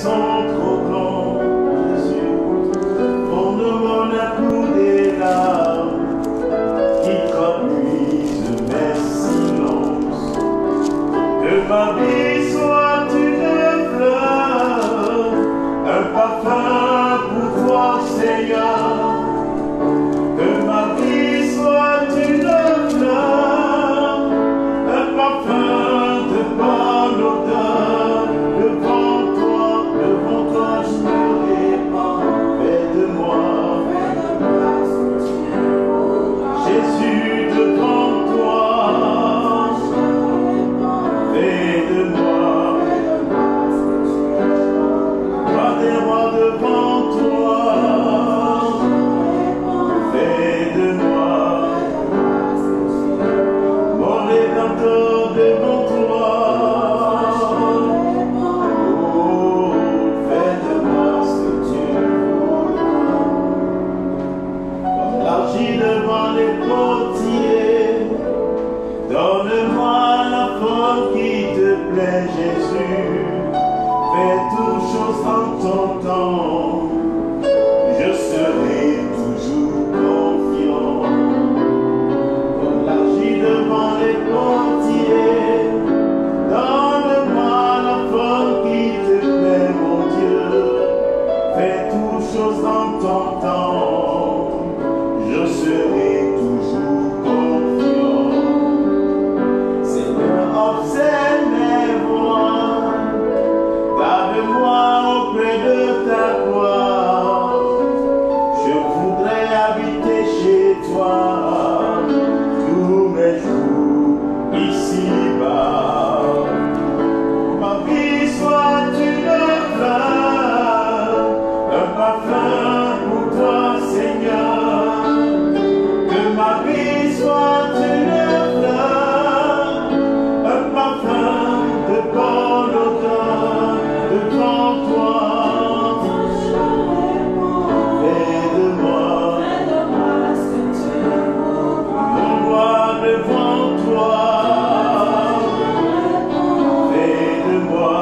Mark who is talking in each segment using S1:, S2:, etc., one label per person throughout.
S1: sont trop grands, pour ne m'en accouder larmes qui traduisent mes silences. Que ma vie soit une fleur, un parfum pour toi, Seigneur. Que ma vie soit une fleur, un parfum de bonne odeur. Devant toi je me répands. Fais de moi, Jésus, devant toi. Fais de moi, roi des rois, devant toi. Fais de moi, mon Rédempteur, devant toi. Oh, fais de moi ce que tu voudras. Comme l'argile devant les potiers, donne-moi la forme qui te plaît, Jésus. Fais toutes choses en ton temps. Je serai toujours confiant. Comme l'argile devant les potiers, donne-moi la forme qui te plaît, mon Dieu. Fais toutes choses en ton temps. Je serai toujours confiant. Seigneur, observe mes voies. Garde-moi auprès de ta gloire. Je voudrais habiter chez toi tous mes jours ici-bas. Ma vie soit une fleur, un parfum pour toi, Seigneur. Que ma vie soit une fleur, un parfum de bonne odeur devant toi. Fais de moi, mon roi, devant toi. Fais de moi,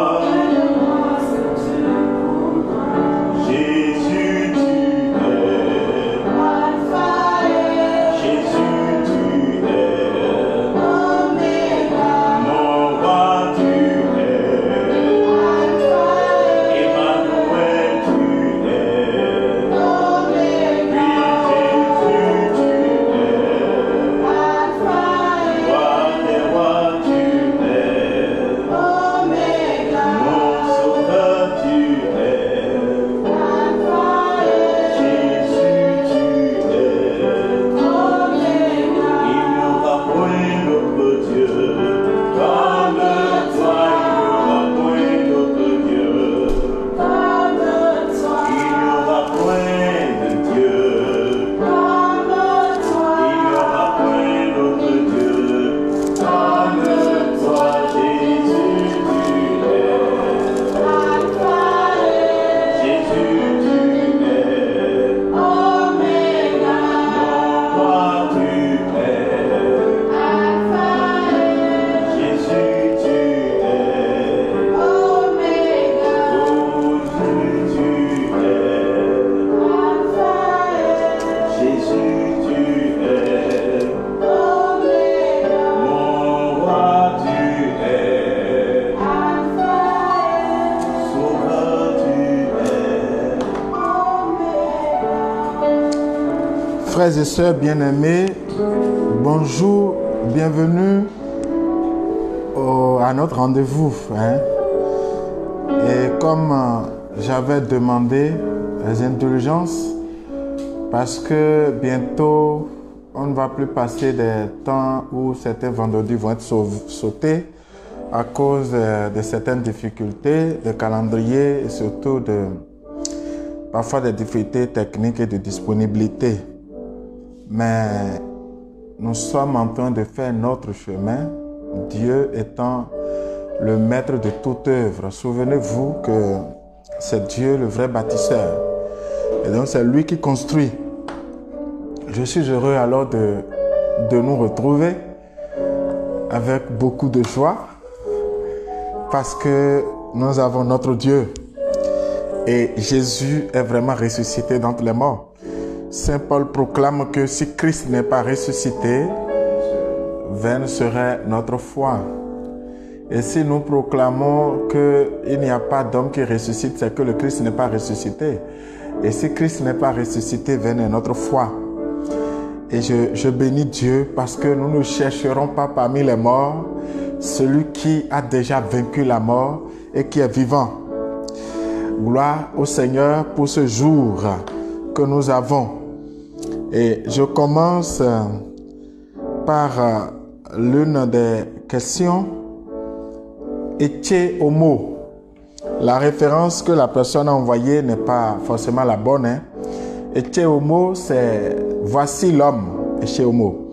S1: Jésus, tu es. Jésus, tu es. Mon roi, tu es. Emmanuel, tu es. Oui, Jésus, tu es. Roi des rois, tu es. Mon sauveur, tu es. Jésus, tu es. Il n'y aura point d'autre Dieu comme toi. Il n'y aura point d'autre Dieu. Il n'y aura point de Dieu. Il n'y aura point d'autre Dieu comme toi. Jésus, tu es. Jésus, tu es. Mon roi, tu es. Jésus, tu es. Oh, Jésus, tu es. Jésus, tu es. Mon roi, tu es. Sauveur, tu es.
S2: Frères et sœurs bien-aimés, bonjour, bienvenue à notre rendez-vous. Et comme j'avais demandé les indulgences, parce que bientôt on ne va plus passer des temps où certains vendredis vont être sautés à cause de certaines difficultés de calendrier et surtout parfois des difficultés techniques et de disponibilité. Mais nous sommes en train de faire notre chemin, Dieu étant le maître de toute œuvre. Souvenez-vous que c'est Dieu le vrai bâtisseur. Et donc c'est lui qui construit. Je suis heureux alors de nous retrouver avec beaucoup de joie parce que nous avons notre Dieu. Et Jésus est vraiment ressuscité d'entre les morts. Saint Paul proclame que si Christ n'est pas ressuscité, vaine serait notre foi. Et si nous proclamons qu'il n'y a pas d'homme qui ressuscite, c'est que le Christ n'est pas ressuscité. Et si Christ n'est pas ressuscité, vaine est notre foi. Et je bénis Dieu parce que nous ne chercherons pas parmi les morts celui qui a déjà vaincu la mort et qui est vivant. Gloire au Seigneur pour ce jour que nous avons. Et je commence par l'une des questions. Etiez homo. La référence que la personne a envoyée n'est pas forcément la bonne. Etiez homo, c'est voici l'homme. Etiez homo.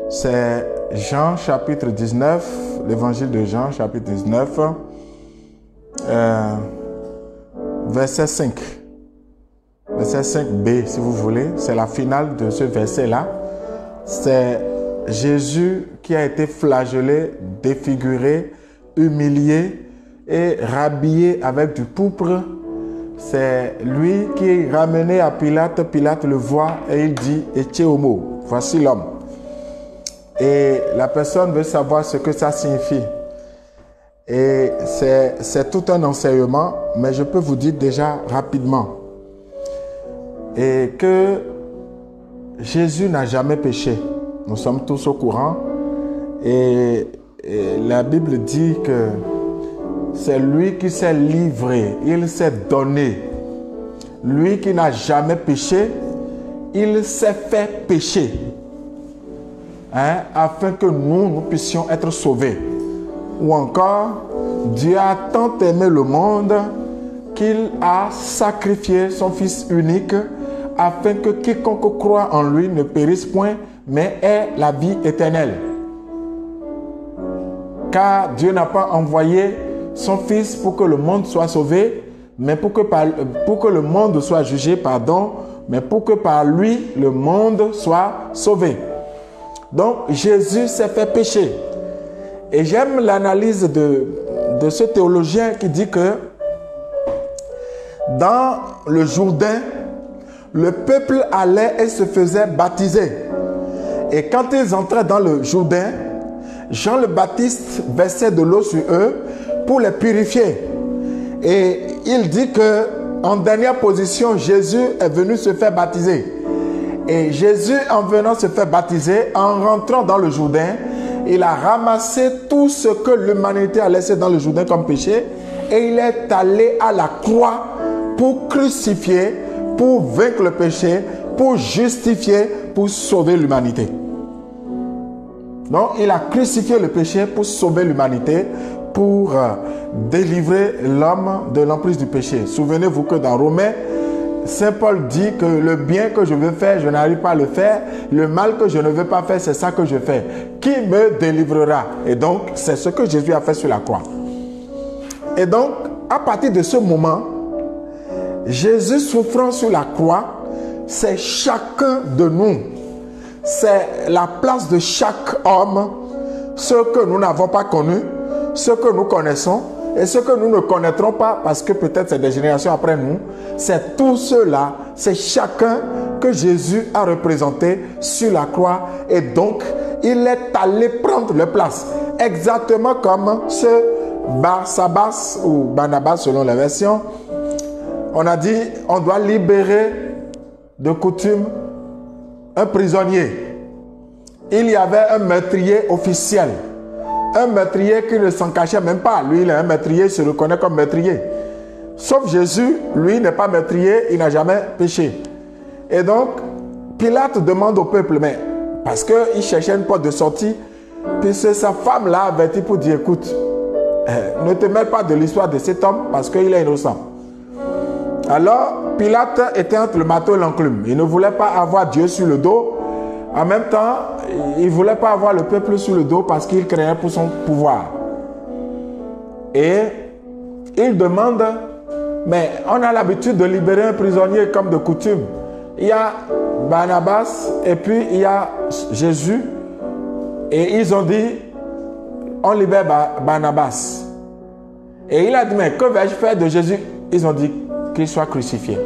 S2: C'est Jean chapitre 19, l'évangile de Jean chapitre 19, verset 5. Verset 5b, si vous voulez. C'est la finale de ce verset-là. C'est Jésus qui a été flagellé, défiguré, humilié et rhabillé avec du pourpre. C'est lui qui est ramené à Pilate. Pilate le voit et il dit « Etiez homo », voici l'homme. Et la personne veut savoir ce que ça signifie. Et c'est tout un enseignement, mais je peux vous dire déjà rapidement. Et que Jésus n'a jamais péché. Nous sommes tous au courant. Et la Bible dit que c'est lui qui s'est livré, il s'est donné. Lui qui n'a jamais péché, il s'est fait pécher. Afin que nous puissions être sauvés. Ou encore, Dieu a tant aimé le monde qu'il a sacrifié son Fils unique afin que quiconque croit en lui ne périsse point, mais ait la vie éternelle. Car Dieu n'a pas envoyé son Fils pour que le monde soit sauvé, mais pour que le monde soit jugé, mais pour que par lui, le monde soit sauvé. Donc, Jésus s'est fait pécher. Et j'aime l'analyse de ce théologien qui dit que dans le Jourdain, le peuple allait et se faisait baptiser. Et quand ils entraient dans le Jourdain, Jean le Baptiste versait de l'eau sur eux pour les purifier. Et il dit que en dernière position, Jésus est venu se faire baptiser. Et Jésus, en venant se faire baptiser, en rentrant dans le Jourdain, il a ramassé tout ce que l'humanité a laissé dans le Jourdain comme péché et il est allé à la croix pour crucifier, pour vaincre le péché, pour justifier, pour sauver l'humanité. Donc, il a crucifié le péché pour sauver l'humanité, pour délivrer l'homme de l'emprise du péché. Souvenez-vous que dans Romains, Saint Paul dit que le bien que je veux faire, je n'arrive pas à le faire. Le mal que je ne veux pas faire, c'est ça que je fais. Qui me délivrera? Et donc, c'est ce que Jésus a fait sur la croix. Et donc, à partir de ce moment, Jésus souffrant sur la croix, c'est chacun de nous. C'est la place de chaque homme, ceux que nous n'avons pas connus, ceux que nous connaissons, et ceux que nous ne connaîtrons pas, parce que peut-être c'est des générations après nous, c'est tous ceux-là, c'est chacun que Jésus a représenté sur la croix. Et donc, il est allé prendre leur place. Exactement comme ce Barsabas ou Barnabas selon la version. On a dit, on doit libérer de coutume un prisonnier. Il y avait un meurtrier officiel. Un meurtrier qui ne s'en cachait même pas. Lui, il est un meurtrier, il se reconnaît comme meurtrier. Sauf Jésus, lui, n'est pas meurtrier, il n'a jamais péché. Et donc, Pilate demande au peuple, mais parce qu'il cherchait une porte de sortie, puis c'est sa femme l'a averti pour dire, écoute, ne te mêle pas de l'histoire de cet homme parce qu'il est innocent. Alors, Pilate était entre le marteau et l'enclume. Il ne voulait pas avoir Dieu sur le dos. En même temps, il ne voulait pas avoir le peuple sur le dos parce qu'il craignait pour son pouvoir. Et il demande, mais on a l'habitude de libérer un prisonnier comme de coutume. Il y a Barnabas et puis il y a Jésus. Et ils ont dit, on libère Barnabas. Et il a dit, mais que vais-je faire de Jésus? Ils ont dit, qu'il soit crucifié.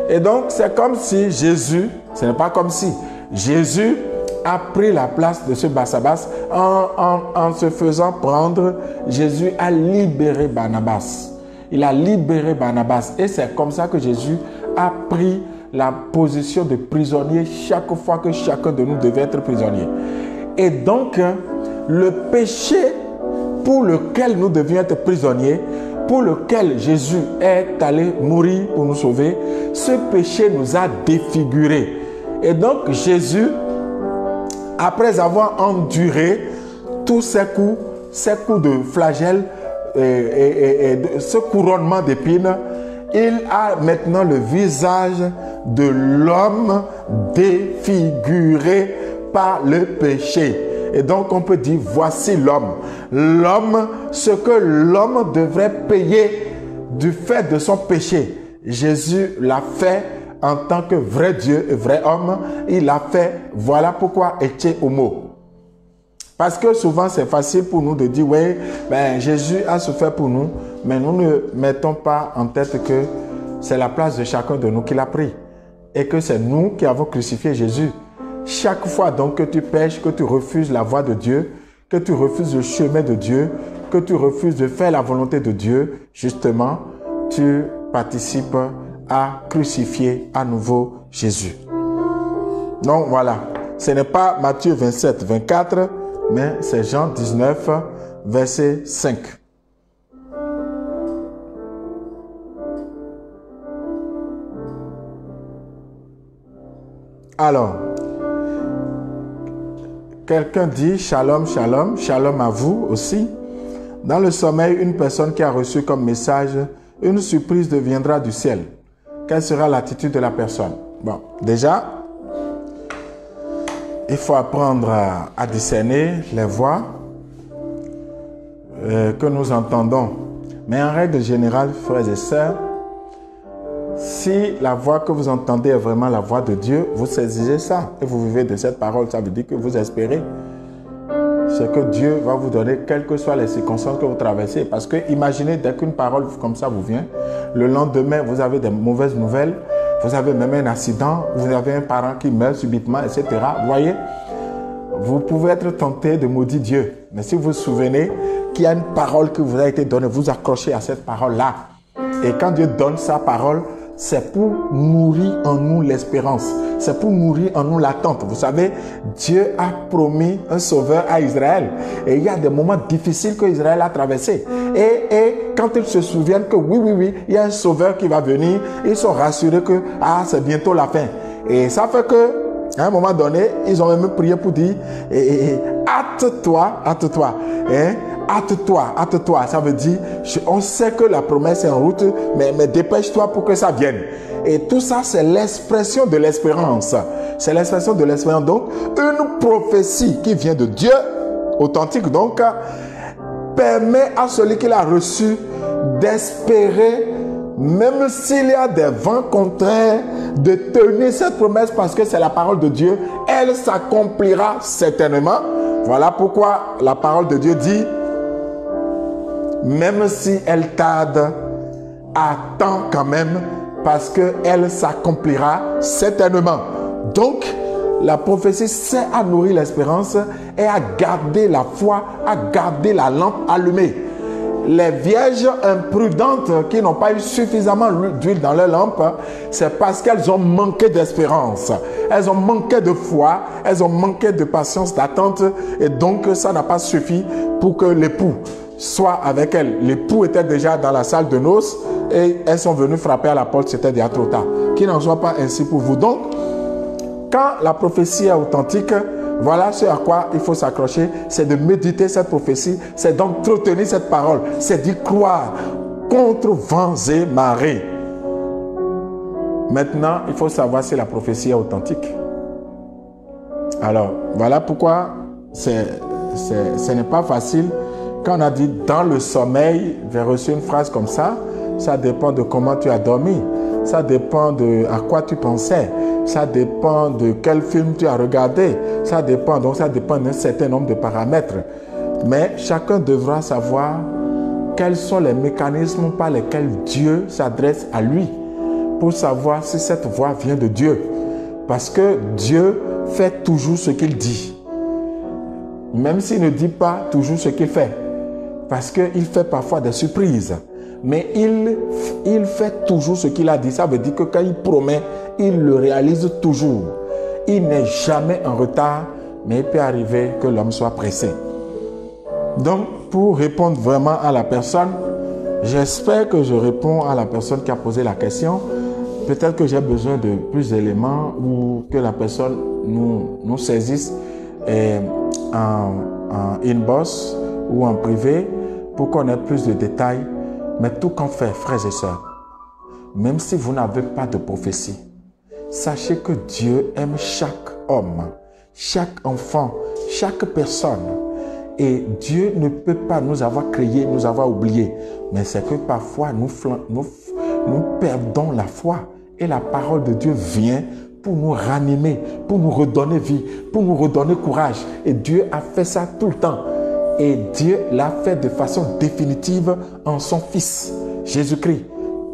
S2: Et donc, c'est comme si Jésus, ce n'est pas comme si, Jésus a pris la place de ce Barsabas en se faisant prendre. Jésus a libéré Barnabas. Il a libéré Barnabas. Et c'est comme ça que Jésus a pris la position de prisonnier chaque fois que chacun de nous devait être prisonnier. Et donc, le péché pour lequel nous devions être prisonniers, pour lequel Jésus est allé mourir pour nous sauver, ce péché nous a défigurés. Et donc, Jésus, après avoir enduré tous ces coups de flagelle et ce couronnement d'épines, il a maintenant le visage de l'homme défiguré par le péché. Et donc on peut dire, voici l'homme. L'homme, ce que l'homme devrait payer du fait de son péché. Jésus l'a fait en tant que vrai Dieu et vrai homme. Il l'a fait, voilà pourquoi ecce homo. Parce que souvent c'est facile pour nous de dire, oui, ben, Jésus a souffert pour nous, mais nous ne mettons pas en tête que c'est la place de chacun de nous qu'il a pris. Et que c'est nous qui avons crucifié Jésus. Chaque fois donc que tu pèches, que tu refuses la voie de Dieu, que tu refuses le chemin de Dieu, que tu refuses de faire la volonté de Dieu, justement, tu participes à crucifier à nouveau Jésus. Donc voilà, ce n'est pas Matthieu 27, 24, mais c'est Jean 19, verset 5. Alors, quelqu'un dit shalom, shalom, shalom à vous aussi. Dans le sommeil, une personne qui a reçu comme message, une surprise deviendra du ciel. Quelle sera l'attitude de la personne? Bon, déjà, il faut apprendre à discerner les voix que nous entendons. Mais en règle générale, frères et sœurs, si la voix que vous entendez est vraiment la voix de Dieu, vous saisissez ça et vous vivez de cette parole. Ça veut dire que vous espérez ce que Dieu va vous donner, quelles que soient les circonstances que vous traversez. Parce que imaginez, dès qu'une parole comme ça vous vient, le lendemain, vous avez des mauvaises nouvelles, vous avez même un accident, vous avez un parent qui meurt subitement, etc. Vous voyez, vous pouvez être tenté de maudire Dieu. Mais si vous vous souvenez qu'il y a une parole qui vous a été donnée, vous accrochez à cette parole-là. Et quand Dieu donne sa parole, c'est pour nourrir en nous l'espérance. C'est pour nourrir en nous l'attente. Vous savez, Dieu a promis un sauveur à Israël. Et il y a des moments difficiles que Israël a traversés. Et quand ils se souviennent que oui, il y a un sauveur qui va venir, ils sont rassurés que c'est bientôt la fin. Et ça fait que, à un moment donné, ils ont même prié pour dire, hâte-toi. Hâte-toi. Ça veut dire, on sait que la promesse est en route, mais dépêche-toi pour que ça vienne. Et tout ça, c'est l'expression de l'espérance. C'est l'expression de l'espérance. Donc, une prophétie qui vient de Dieu, authentique donc, permet à celui qui l'a reçu d'espérer, même s'il y a des vents contraires, de tenir cette promesse parce que c'est la parole de Dieu. Elle s'accomplira certainement. Voilà pourquoi la parole de Dieu dit, même si elle tarde, attends quand même parce qu'elle s'accomplira certainement. Donc, la prophétie sert à nourrir l'espérance et à garder la foi, à garder la lampe allumée. Les vierges imprudentes qui n'ont pas eu suffisamment d'huile dans leur lampe, c'est parce qu'elles ont manqué d'espérance. Elles ont manqué de foi, elles ont manqué de patience, d'attente, et donc ça n'a pas suffi pour que l'époux soit avec elles. L'époux était déjà dans la salle de noces et elles sont venues frapper à la porte, c'était déjà trop tard. Qu'il n'en soit pas ainsi pour vous. Donc, quand la prophétie est authentique, voilà ce à quoi il faut s'accrocher, c'est de méditer cette prophétie, c'est d'entretenir cette parole, c'est d'y croire contre vents et marées. Maintenant, il faut savoir si la prophétie est authentique. Alors, voilà pourquoi ce n'est pas facile. Quand on a dit dans le sommeil, j'ai reçu une phrase comme ça dépend de comment tu as dormi, ça dépend de à quoi tu pensais, ça dépend de quel film tu as regardé, ça dépend d'un certain nombre de paramètres. Mais chacun devra savoir quels sont les mécanismes par lesquels Dieu s'adresse à lui pour savoir si cette voix vient de Dieu. Parce que Dieu fait toujours ce qu'il dit. Même s'il ne dit pas toujours ce qu'il fait. Parce qu'il fait parfois des surprises. Mais il fait toujours ce qu'il a dit. Ça veut dire que quand il promet, il le réalise toujours. Il n'est jamais en retard, mais il peut arriver que l'homme soit pressé. Donc, pour répondre vraiment à la personne, j'espère que je réponds à la personne qui a posé la question. Peut-être que j'ai besoin de plus d'éléments ou que la personne nous saisisse en inbox ou en privé pour qu'on ait plus de détails. Mais tout compte fait, frères et sœurs, même si vous n'avez pas de prophétie, sachez que Dieu aime chaque homme, chaque enfant, chaque personne. Et Dieu ne peut pas nous avoir créés, nous avoir oubliés. Mais c'est que parfois nous perdons la foi. Et la parole de Dieu vient pour nous ranimer, pour nous redonner vie, pour nous redonner courage. Et Dieu a fait ça tout le temps. Et Dieu l'a fait de façon définitive en son Fils, Jésus-Christ.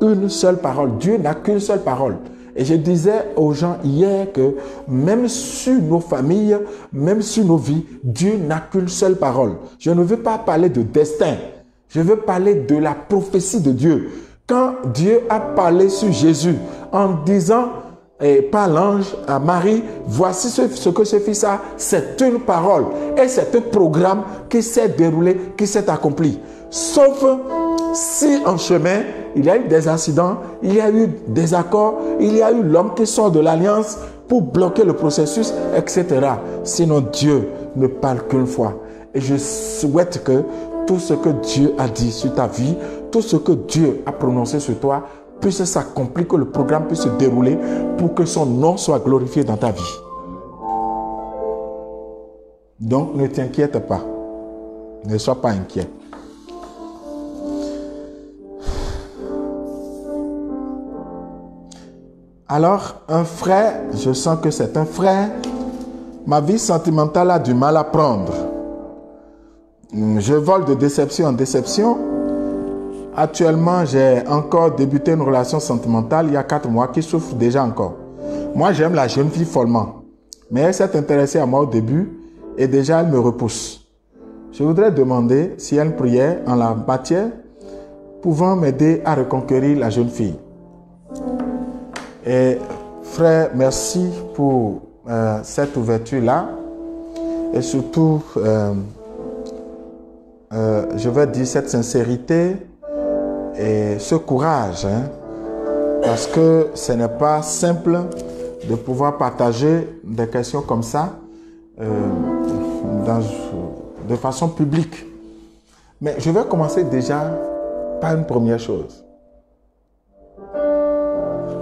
S2: Une seule parole. Dieu n'a qu'une seule parole. Et je disais aux gens hier que même sur nos familles, même sur nos vies, Dieu n'a qu'une seule parole. Je ne veux pas parler de destin. Je veux parler de la prophétie de Dieu. Quand Dieu a parlé sur Jésus en disant par l'ange à Marie, voici ce que ce fils a, c'est une parole. Et c'est un programme qui s'est déroulé, qui s'est accompli. Sauf si en chemin, il y a eu des accidents, il y a eu des accords, il y a eu l'homme qui sort de l'alliance pour bloquer le processus, etc. Sinon, Dieu ne parle qu'une fois. Et je souhaite que tout ce que Dieu a dit sur ta vie, tout ce que Dieu a prononcé sur toi, puisse s'accomplir, que le programme puisse se dérouler pour que son nom soit glorifié dans ta vie. Donc, ne t'inquiète pas. Ne sois pas inquiet. Alors, un frère, je sens que c'est un frère. Ma vie sentimentale a du mal à prendre. Je vole de déception en déception. Actuellement, j'ai encore débuté une relation sentimentale il y a 4 mois qui souffre déjà encore. Moi, j'aime la jeune fille follement. Mais elle s'est intéressée à moi au début et déjà elle me repousse. Je voudrais demander si elle priait en la matière pouvant m'aider à reconquérir la jeune fille. Et frère, merci pour cette ouverture-là. Et surtout, je vais dire cette sincérité et ce courage. Parce que ce n'est pas simple de pouvoir partager des questions comme ça de façon publique. Mais je vais commencer déjà par une première chose.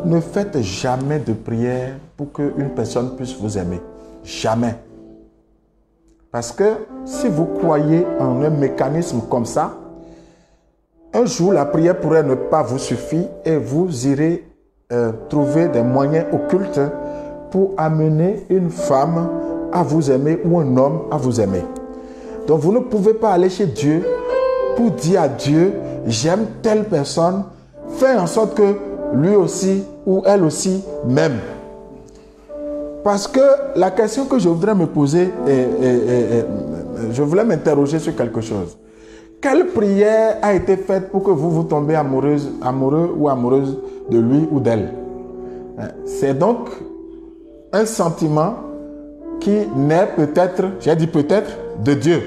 S2: Ne faites jamais de prière pour qu'une personne puisse vous aimer. Jamais. Parce que si vous croyez en un mécanisme comme ça, un jour la prière pourrait ne pas vous suffire et vous irez trouver des moyens occultes pour amener une femme à vous aimer ou un homme à vous aimer. Donc vous ne pouvez pas aller chez Dieu pour dire à Dieu, j'aime telle personne, fais en sorte que lui aussi ou elle aussi m'aime. Parce que la question que je voudrais me poser, je voulais m'interroger sur quelque chose. Quelle prière a été faite pour que vous tombez amoureux ou amoureuse de lui ou d'elle? C'est donc un sentiment qui naît peut-être, j'ai dit peut-être, de Dieu.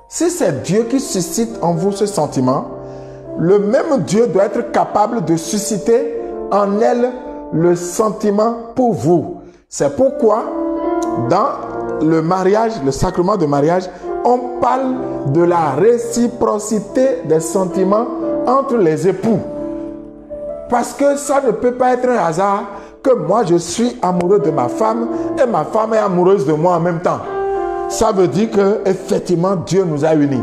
S2: Si c'est Dieu qui suscite en vous ce sentiment, le même Dieu doit être capable de susciter en elle le sentiment pour vous. C'est pourquoi dans le mariage, le sacrement de mariage, on parle de la réciprocité des sentiments entre les époux. Parce que ça ne peut pas être un hasard que moi je suis amoureux de ma femme et ma femme est amoureuse de moi en même temps. Ça veut dire que effectivement Dieu nous a unis.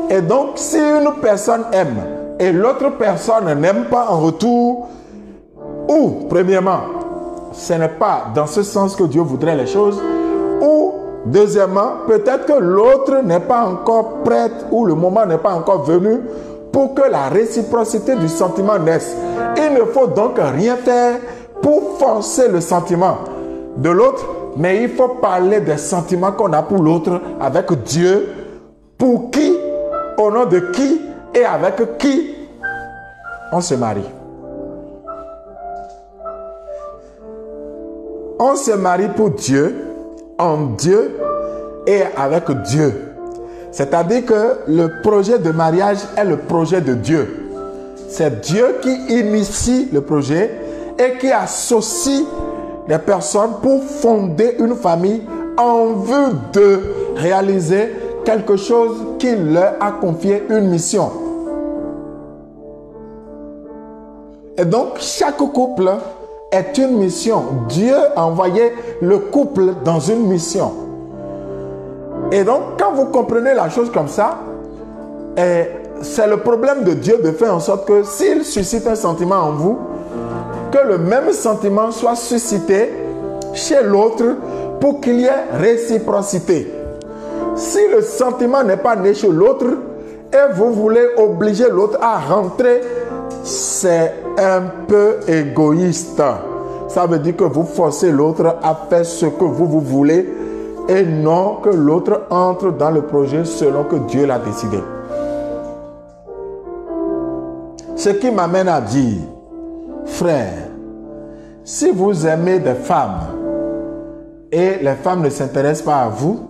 S2: Et donc si une personne aime et l'autre personne n'aime pas en retour, ou premièrement, ce n'est pas dans ce sens que Dieu voudrait les choses, ou deuxièmement, peut-être que l'autre n'est pas encore prête ou le moment n'est pas encore venu pour que la réciprocité du sentiment naisse. Il ne faut donc rien faire pour forcer le sentiment de l'autre, mais il faut parler des sentiments qu'on a pour l'autre avec Dieu, pour qui, au nom de qui et avec qui on se marie. On se marie pour Dieu, en Dieu et avec Dieu. C'est-à-dire que le projet de mariage est le projet de Dieu. C'est Dieu qui initie le projet et qui associe les personnes pour fonder une famille en vue de réaliser quelque chose qu'il leur a confié, une mission. Et donc, chaque couple est une mission. Dieu a envoyé le couple dans une mission. Et donc, quand vous comprenez la chose comme ça, c'est le problème de Dieu de faire en sorte que s'il suscite un sentiment en vous, que le même sentiment soit suscité chez l'autre pour qu'il y ait réciprocité. Si le sentiment n'est pas né chez l'autre et vous voulez obliger l'autre à rentrer, c'est un peu égoïste. Ça veut dire que vous forcez l'autre à faire ce que vous voulez et non que l'autre entre dans le projet selon que Dieu l'a décidé. Ce qui m'amène à dire, frère, si vous aimez des femmes et les femmes ne s'intéressent pas à vous,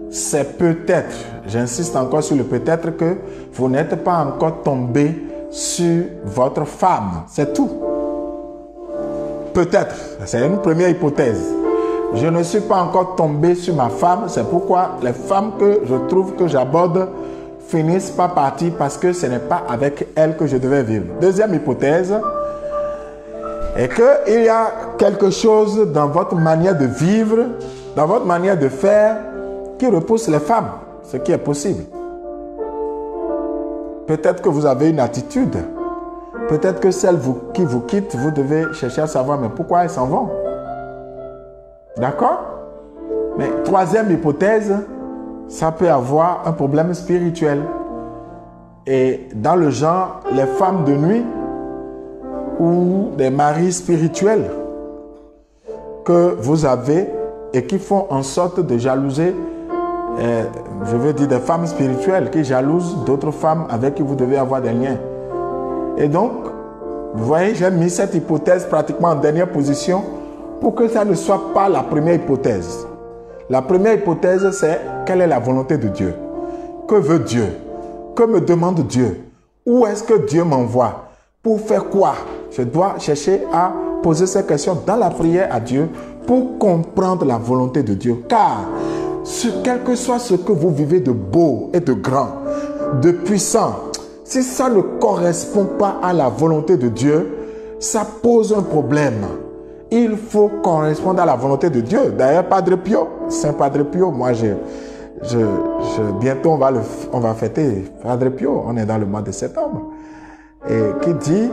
S2: c'est peut-être, j'insiste encore sur le peut-être, que vous n'êtes pas encore tombé sur votre femme. C'est tout. Peut-être. C'est une première hypothèse. Je ne suis pas encore tombé sur ma femme. C'est pourquoi les femmes que je trouve que j'aborde finissent par partir parce que ce n'est pas avec elles que je devais vivre. Deuxième hypothèse est qu'il y a quelque chose dans votre manière de vivre, dans votre manière de faire, qui repousse les femmes, ce qui est possible. Peut-être que vous avez une attitude. Peut-être que celles qui vous quittent, vous devez chercher à savoir, mais pourquoi elles s'en vont? D'accord? Mais troisième hypothèse, ça peut avoir un problème spirituel. Et dans le genre, les femmes de nuit ou des maris spirituels que vous avez et qui font en sorte de jalouser, je veux dire des femmes spirituelles qui jalousent d'autres femmes avec qui vous devez avoir des liens. Et donc, vous voyez, j'ai mis cette hypothèse pratiquement en dernière position pour que ça ne soit pas la première hypothèse. La première hypothèse, c'est quelle est la volonté de Dieu? Que veut Dieu? Que me demande Dieu? Où est-ce que Dieu m'envoie? Pour faire quoi? Je dois chercher à poser ces questions dans la prière à Dieu pour comprendre la volonté de Dieu. Car, quel que soit ce que vous vivez de beau et de grand, de puissant, si ça ne correspond pas à la volonté de Dieu, ça pose un problème. Il faut correspondre à la volonté de Dieu. D'ailleurs, Padre Pio, Saint Padre Pio, moi, bientôt on va fêter Padre Pio, on est dans le mois de septembre, et qui dit,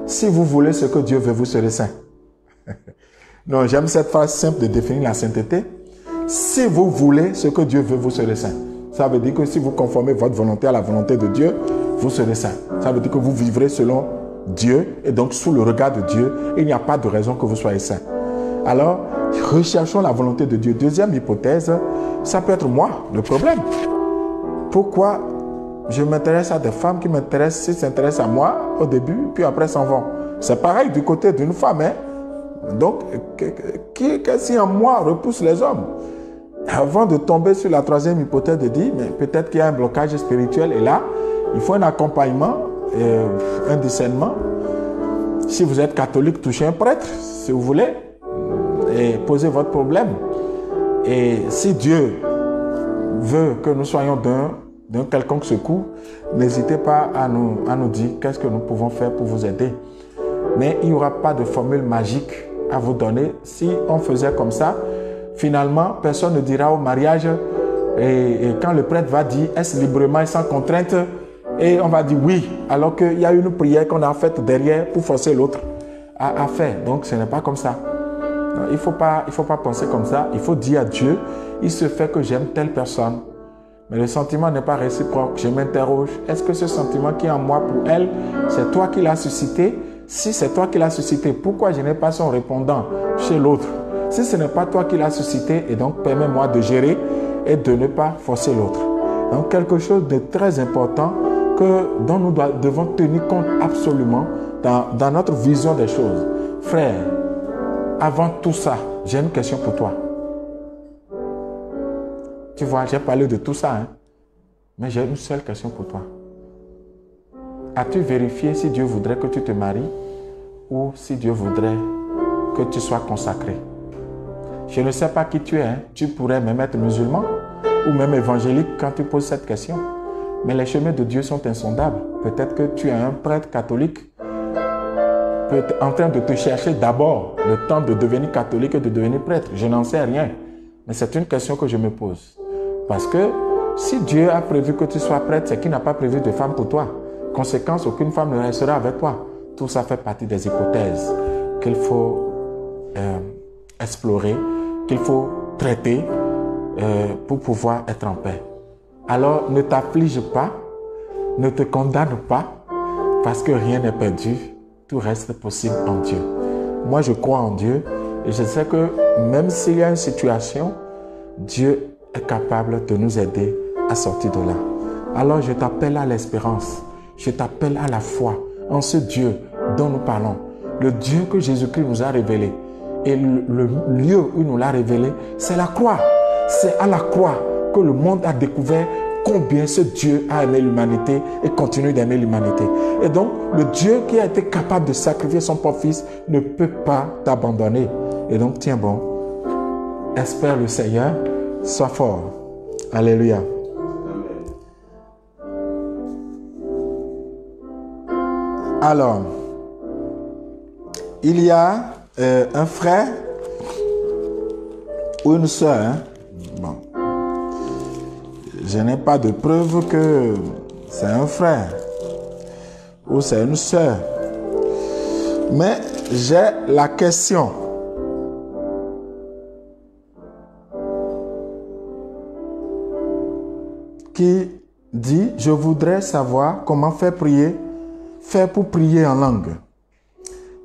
S2: si vous voulez ce que Dieu veut, vous serez saint. Non, j'aime cette phrase simple de définir la sainteté. Si vous voulez ce que Dieu veut, vous serez saint. Ça veut dire que si vous conformez votre volonté à la volonté de Dieu, vous serez saint. Ça veut dire que vous vivrez selon Dieu et donc sous le regard de Dieu. Il n'y a pas de raison que vous soyez saint. Alors, recherchons la volonté de Dieu. Deuxième hypothèse, ça peut être moi, le problème. Pourquoi je m'intéresse à des femmes qui s'intéressent à moi au début, puis après s'en vont? C'est pareil du côté d'une femme, hein? Donc, qu'est-ce qui en moi repousse les hommes? Avant de tomber sur la troisième hypothèse de dire, mais peut-être qu'il y a un blocage spirituel et là, il faut un accompagnement, un discernement. Si vous êtes catholique, touchez un prêtre, si vous voulez, et posez votre problème. Et si Dieu veut que nous soyons d'un quelconque secours, n'hésitez pas à nous dire qu'est-ce que nous pouvons faire pour vous aider. Mais il n'y aura pas de formule magique à vous donner. Si on faisait comme ça, finalement, personne ne dira au mariage, et quand le prêtre va dire, est-ce librement et sans contrainte, et on va dire oui, alors qu'il y a une prière qu'on a faite derrière pour forcer l'autre à faire. Donc, ce n'est pas comme ça. Non, il ne faut pas penser comme ça. Il faut dire à Dieu, il se fait que j'aime telle personne. mais le sentiment n'est pas réciproque. Je m'interroge, est-ce que ce sentiment qui est en moi pour elle, c'est toi qui l'as suscité? Si c'est toi qui l'as suscité, pourquoi je n'ai pas son répondant chez l'autre? Si ce n'est pas toi qui l'as suscité, et donc permets-moi de gérer et de ne pas forcer l'autre. Donc quelque chose de très important dont nous devons tenir compte absolument dans notre vision des choses. Frère, avant tout ça, j'ai une question pour toi. Tu vois, j'ai parlé de tout ça, hein? Mais j'ai une seule question pour toi. As-tu vérifié si Dieu voudrait que tu te maries ou si Dieu voudrait que tu sois consacré? Je ne sais pas qui tu es, hein? Tu pourrais même être musulman ou même évangélique quand tu poses cette question. Mais les chemins de Dieu sont insondables. Peut-être que tu es un prêtre catholique en train de te chercher d'abord le temps de devenir catholique et de devenir prêtre. Je n'en sais rien. Mais c'est une question que je me pose. Parce que si Dieu a prévu que tu sois prêtre, c'est qu'il n'a pas prévu de femme pour toi. Conséquence, aucune femme ne restera avec toi. Tout ça fait partie des hypothèses qu'il faut explorer, qu'il faut traiter pour pouvoir être en paix. Alors ne t'afflige pas, ne te condamne pas, parce que rien n'est perdu, tout reste possible en Dieu. Moi je crois en Dieu et je sais que même s'il y a une situation, Dieu est capable de nous aider à sortir de là. Alors je t'appelle à l'espérance, je t'appelle à la foi en ce Dieu dont nous parlons, le Dieu que Jésus-Christ nous a révélé. Et le lieu où il nous l'a révélé, c'est la croix. C'est à la croix que le monde a découvert combien ce Dieu a aimé l'humanité et continue d'aimer l'humanité. Et donc, le Dieu qui a été capable de sacrifier son propre fils ne peut pas t'abandonner. Et donc, tiens bon, espère le Seigneur, sois fort. Alléluia. Alors, il y a un frère ou une soeur, hein? Bon. Je n'ai pas de preuve que c'est un frère ou c'est une soeur. Mais j'ai la question. Qui dit, je voudrais savoir comment faire pour prier en langue.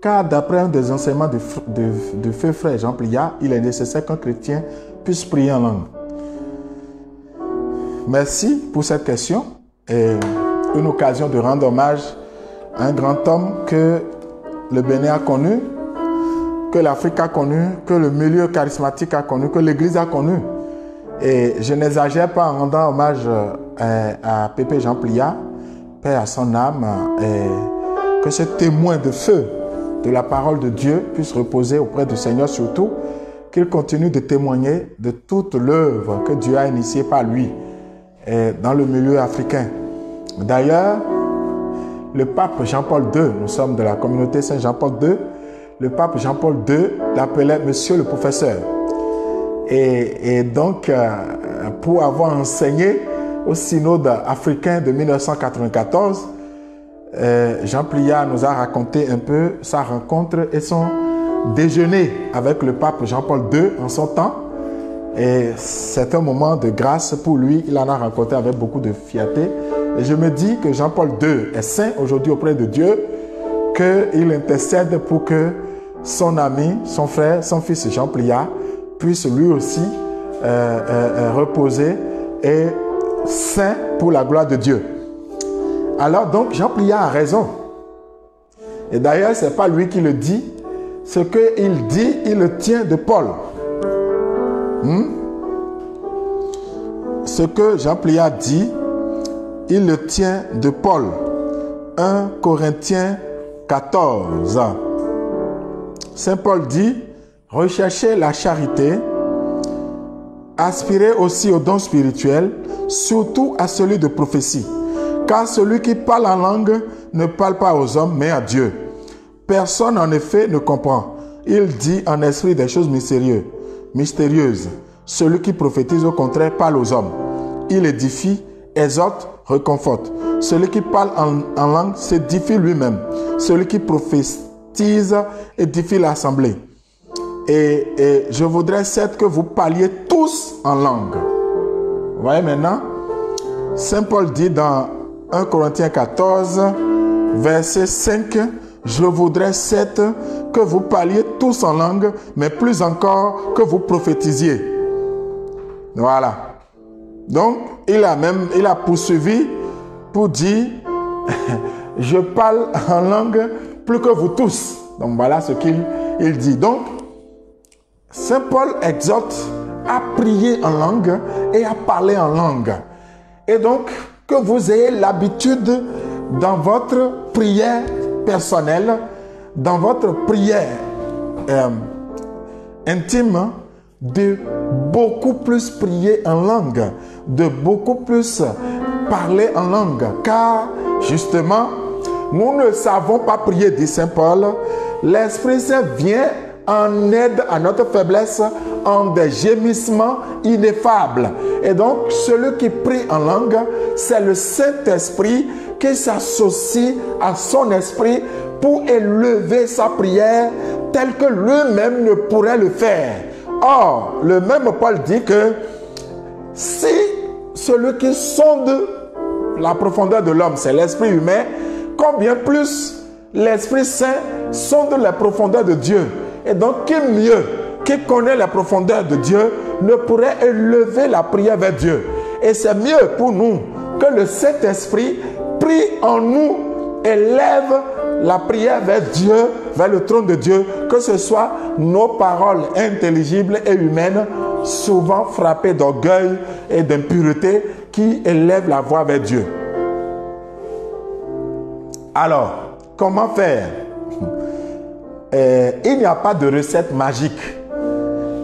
S2: Car d'après un des enseignements de feu frère Jean Pliat, il est nécessaire qu'un chrétien puisse prier en langue. Merci pour cette question et une occasion de rendre hommage à un grand homme que le Bénin a connu, que l'Afrique a connu, que le milieu charismatique a connu, que l'Église a connu. Et je n'exagère pas en rendant hommage à Pépé Jean Pliat, paix à son âme, et que ce témoin de feu de la parole de Dieu puisse reposer auprès du Seigneur, surtout qu'il continue de témoigner de toute l'œuvre que Dieu a initiée par lui dans le milieu africain. D'ailleurs, le pape Jean-Paul II, nous sommes de la communauté Saint-Jean-Paul II, le pape Jean-Paul II l'appelait Monsieur le professeur. Et donc, pour avoir enseigné au synode africain de 1994, Jean Pliat nous a raconté un peu sa rencontre et son déjeuner avec le pape Jean-Paul II en son temps. Et c'est un moment de grâce pour lui. Il en a raconté avec beaucoup de fierté. Et je me dis que Jean-Paul II est saint aujourd'hui auprès de Dieu, qu'il intercède pour que son ami, son frère, son fils Jean Pliat puisse lui aussi reposer et saint pour la gloire de Dieu. Alors donc Jean Pliat a raison. Et d'ailleurs, ce n'est pas lui qui le dit. Ce qu'il dit, il le tient de Paul. Ce que Jean Pliat dit, il le tient de Paul. 1 Corinthiens 14. Saint Paul dit, recherchez la charité, aspirez aussi aux dons spirituels, surtout à celui de prophétie. Car celui qui parle en langue ne parle pas aux hommes, mais à Dieu. Personne en effet ne comprend. Il dit en esprit des choses mystérieuses. Celui qui prophétise au contraire parle aux hommes. Il édifie, exhorte, réconforte. Celui qui parle en langue s'édifie lui-même. Celui qui prophétise édifie l'assemblée. Et je voudrais certes que vous parliez tous en langue. Vous voyez maintenant? Saint Paul dit dans 1 Corinthiens 14, verset 5, « Je voudrais, certes, que vous parliez tous en langue, mais plus encore que vous prophétisiez. » Voilà. Donc, il a poursuivi pour dire, « Je parle en langue plus que vous tous. » Donc, voilà ce qu'il dit. Donc, Saint Paul exhorte à prier en langue et à parler en langue. Et donc, que vous ayez l'habitude dans votre prière personnelle, dans votre prière intime, de beaucoup plus prier en langue, de beaucoup plus parler en langue. Car, justement, nous ne savons pas prier, dit Saint Paul. L'Esprit Saint vient en aide à notre faiblesse en des gémissements ineffables. Et donc, celui qui prie en langue, c'est le Saint-Esprit qui s'associe à son esprit pour élever sa prière telle que lui-même ne pourrait le faire. Or, le même Paul dit que si celui qui sonde la profondeur de l'homme, c'est l'esprit humain, combien plus l'Esprit Saint sonde la profondeur de Dieu. Et donc, qui mieux, qui connaît la profondeur de Dieu, ne pourrait élever la prière vers Dieu. Et c'est mieux pour nous que le Saint-Esprit prie en nous, élève la prière vers Dieu, vers le trône de Dieu, que ce soit nos paroles intelligibles et humaines, souvent frappées d'orgueil et d'impureté, qui élèvent la voix vers Dieu. Alors, comment faire? Il n'y a pas de recette magique.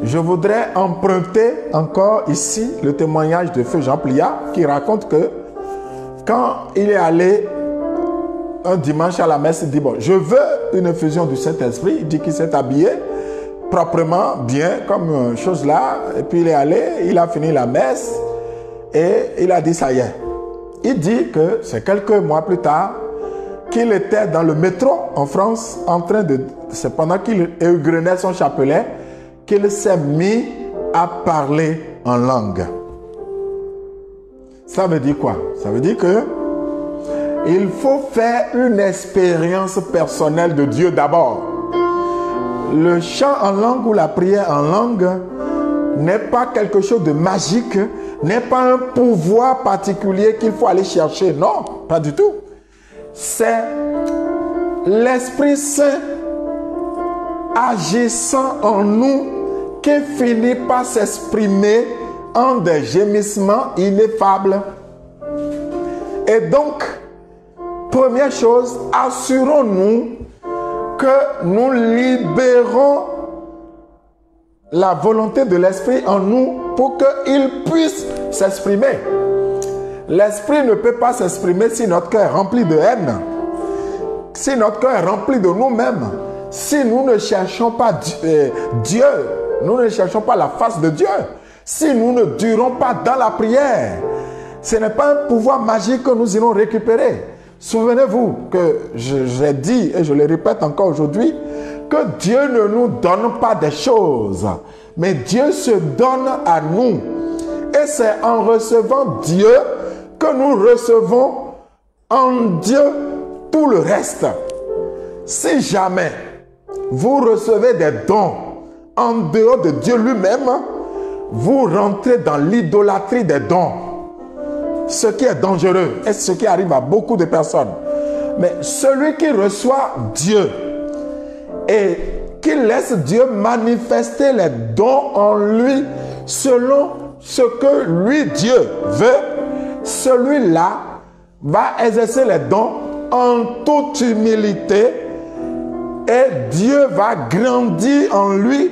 S2: Je voudrais emprunter encore ici le témoignage de Feu Jean Pliat qui raconte que quand il est allé un dimanche à la messe, il dit, bon, je veux une effusion du Saint-Esprit. Il dit qu'il s'est habillé proprement, bien, comme chose là. Et puis il est allé, il a fini la messe et il a dit, ça y est. Il dit que c'est quelques mois plus tard qu'il était dans le métro en France en train de... C'est pendant qu'il égrenait son chapelet qu'il s'est mis à parler en langue. Ça veut dire quoi? Ça veut dire que il faut faire une expérience personnelle de Dieu d'abord. Le chant en langue ou la prière en langue n'est pas quelque chose de magique, n'est pas un pouvoir particulier qu'il faut aller chercher. Non, pas du tout. C'est l'Esprit Saint agissant en nous qui finit par s'exprimer en des gémissements ineffables. Et donc, première chose, assurons-nous que nous libérons la volonté de l'Esprit en nous pour qu'il puisse s'exprimer. L'Esprit ne peut pas s'exprimer si notre cœur est rempli de haine, si notre cœur est rempli de nous-mêmes, si nous ne cherchons pas Dieu, nous ne cherchons pas la face de Dieu, si nous ne durons pas dans la prière. Ce n'est pas un pouvoir magique que nous irons récupérer. Souvenez-vous que j'ai dit, et je le répète encore aujourd'hui, que Dieu ne nous donne pas des choses, mais Dieu se donne à nous. Et c'est en recevant Dieu que nous recevons en Dieu tout le reste. Si jamais vous recevez des dons en dehors de Dieu lui-même, vous rentrez dans l'idolâtrie des dons. Ce qui est dangereux et ce qui arrive à beaucoup de personnes. Mais celui qui reçoit Dieu et qui laisse Dieu manifester les dons en lui selon ce que lui, Dieu, veut, celui-là va exercer les dons en toute humilité et Dieu va grandir en lui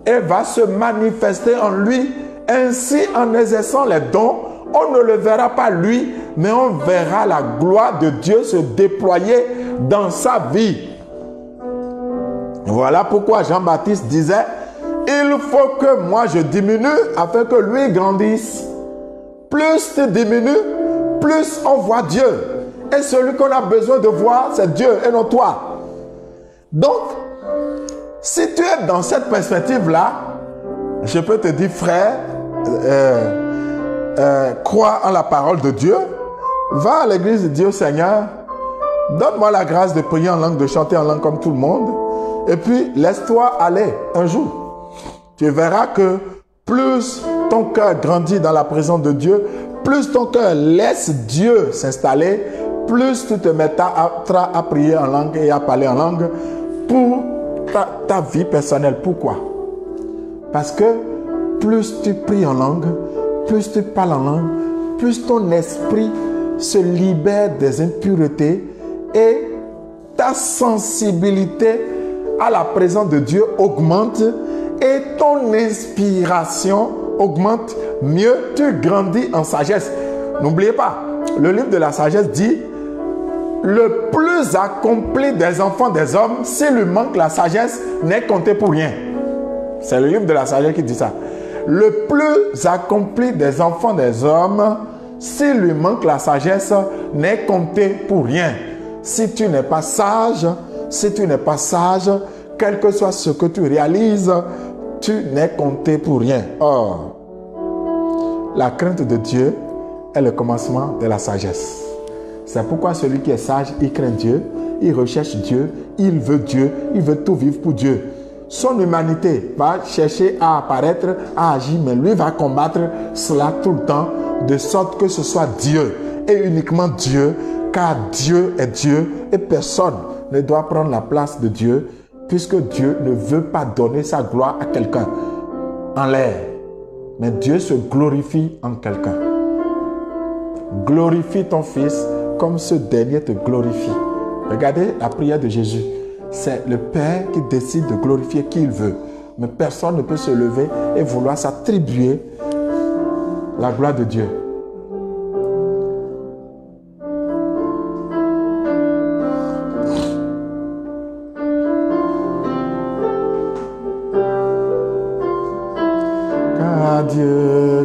S2: et va se manifester en lui. Ainsi, en exerçant les dons, on ne le verra pas lui, mais on verra la gloire de Dieu se déployer dans sa vie. Voilà pourquoi Jean-Baptiste disait, il faut que moi je diminue afin que lui grandisse. Plus tu diminues, plus on voit Dieu. Et celui qu'on a besoin de voir, c'est Dieu et non toi. Donc, si tu es dans cette perspective-là, je peux te dire, frère, crois en la parole de Dieu, va à l'église et dis au Seigneur, donne-moi la grâce de prier en langue, de chanter en langue comme tout le monde. Et puis, laisse-toi aller un jour. Tu verras que plus ton cœur grandit dans la présence de Dieu, plus ton cœur laisse Dieu s'installer, plus tu te mettras à prier en langue et à parler en langue pour ta vie personnelle. Pourquoi? Parce que plus tu pries en langue, plus tu parles en langue, plus ton esprit se libère des impuretés et ta sensibilité à la présence de Dieu augmente et ton inspiration augmente. Mieux tu grandis en sagesse. N'oubliez pas, le livre de la sagesse dit le plus accompli des enfants des hommes, s'il lui manque la sagesse, n'est compté pour rien. C'est le livre de la sagesse qui dit ça. Le plus accompli des enfants des hommes, s'il lui manque la sagesse, n'est compté pour rien. Si tu n'es pas sage, quel que soit ce que tu réalises, tu n'es compté pour rien. Or, la crainte de Dieu est le commencement de la sagesse. C'est pourquoi celui qui est sage, il craint Dieu, il recherche Dieu, il veut tout vivre pour Dieu. Son humanité va chercher à apparaître, à agir, mais lui va combattre cela tout le temps, de sorte que ce soit Dieu et uniquement Dieu, car Dieu est Dieu et personne ne doit prendre la place de Dieu, puisque Dieu ne veut pas donner sa gloire à quelqu'un en l'air, mais Dieu se glorifie en quelqu'un. Glorifie ton Fils comme ce dernier te glorifie. Regardez la prière de Jésus. C'est le Père qui décide de glorifier qui il veut. Mais personne ne peut se lever et vouloir s'attribuer la gloire de Dieu.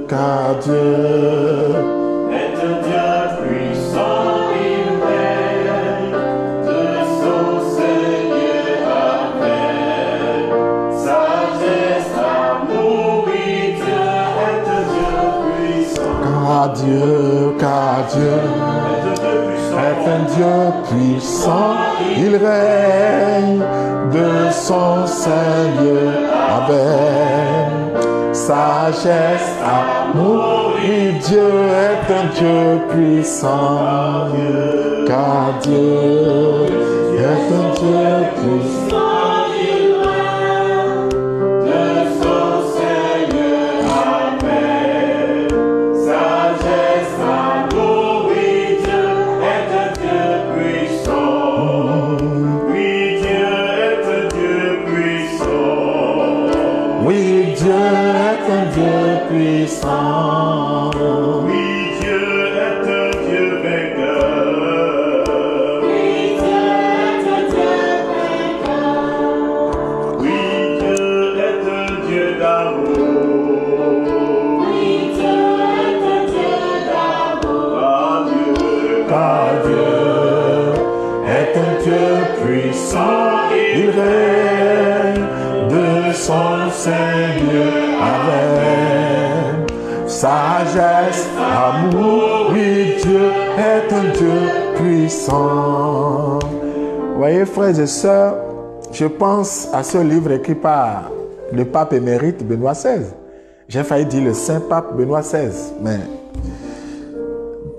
S2: Car Dieu
S1: est un Dieu puissant, il règne de son Seigneur avec sagesse, amour, oui, Dieu est un Dieu puissant.
S2: Car Dieu est un Dieu puissant, il règne de son Seigneur avec sagesse, amour, oui, Dieu est un Dieu puissant, car Dieu est un Dieu puissant.
S1: Il règne de son Seigneur avec sagesse, amour, oui, Dieu est un Dieu puissant. Oui, Dieu est un Dieu puissant.
S2: Oui, Dieu est un Dieu puissant.
S1: Oui, Dieu est un Dieu vainqueur. Oui, Dieu est un Dieu vainqueur. Oui, Dieu est un Dieu d'amour. Oui, Dieu est un Dieu d'amour.
S2: Car Dieu est un Dieu puissant, il règne de son Seigneur avec sagesse, amour, oui, Dieu est un Dieu puissant. Voyez, frères et sœurs, je pense à ce livre écrit par le pape émérite Benoît XVI. J'ai failli dire le saint pape Benoît XVI, mais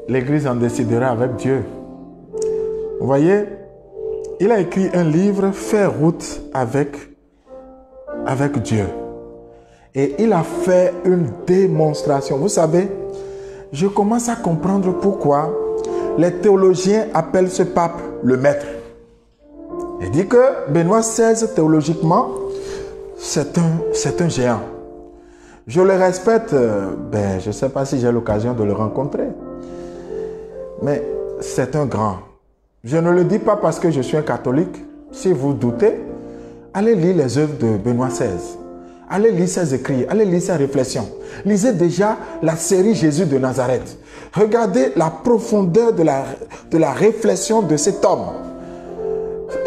S2: l'Église en décidera avec Dieu. Vous voyez, il a écrit un livre, Faire route avec Dieu. Et il a fait une démonstration. Vous savez, je commence à comprendre pourquoi les théologiens appellent ce pape le maître. Il dit que Benoît XVI, théologiquement, c'est un géant. Je le respecte, je ne sais pas si j'ai l'occasion de le rencontrer. Mais c'est un grand. Je ne le dis pas parce que je suis un catholique. Si vous doutez, allez lire les œuvres de Benoît XVI. Allez lire ses écrits, allez lire ses réflexions. Lisez déjà la série Jésus de Nazareth. Regardez la profondeur de la réflexion de cet homme.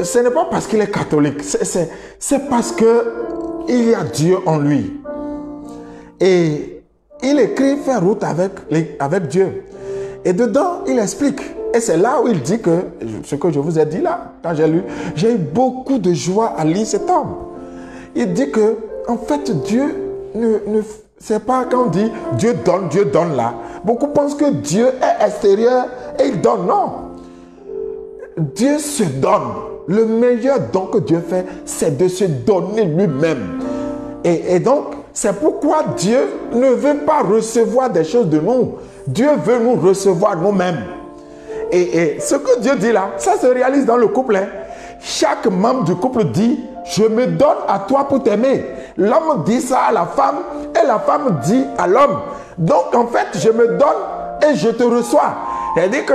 S2: Ce n'est pas parce qu'il est catholique, c'est parce qu'il y a Dieu en lui. Et il écrit faire route avec Dieu. Et dedans, il explique. Et c'est là où il dit que, ce que je vous ai dit là, quand j'ai lu, j'ai eu beaucoup de joie à lire cet homme. Il dit que, en fait, Dieu c'est pas quand on dit Dieu donne là. Beaucoup pensent que Dieu est extérieur et il donne. Non. Dieu se donne. Le meilleur don que Dieu fait, c'est de se donner lui-même. Et donc, c'est pourquoi Dieu ne veut pas recevoir des choses de nous. Dieu veut nous recevoir nous-mêmes. Et ce que Dieu dit là, ça se réalise dans le couple. Hein. Chaque membre du couple dit, je me donne à toi pour t'aimer. L'homme dit ça à la femme et la femme dit à l'homme. Donc en fait, je me donne et je te reçois. C'est-à-dire que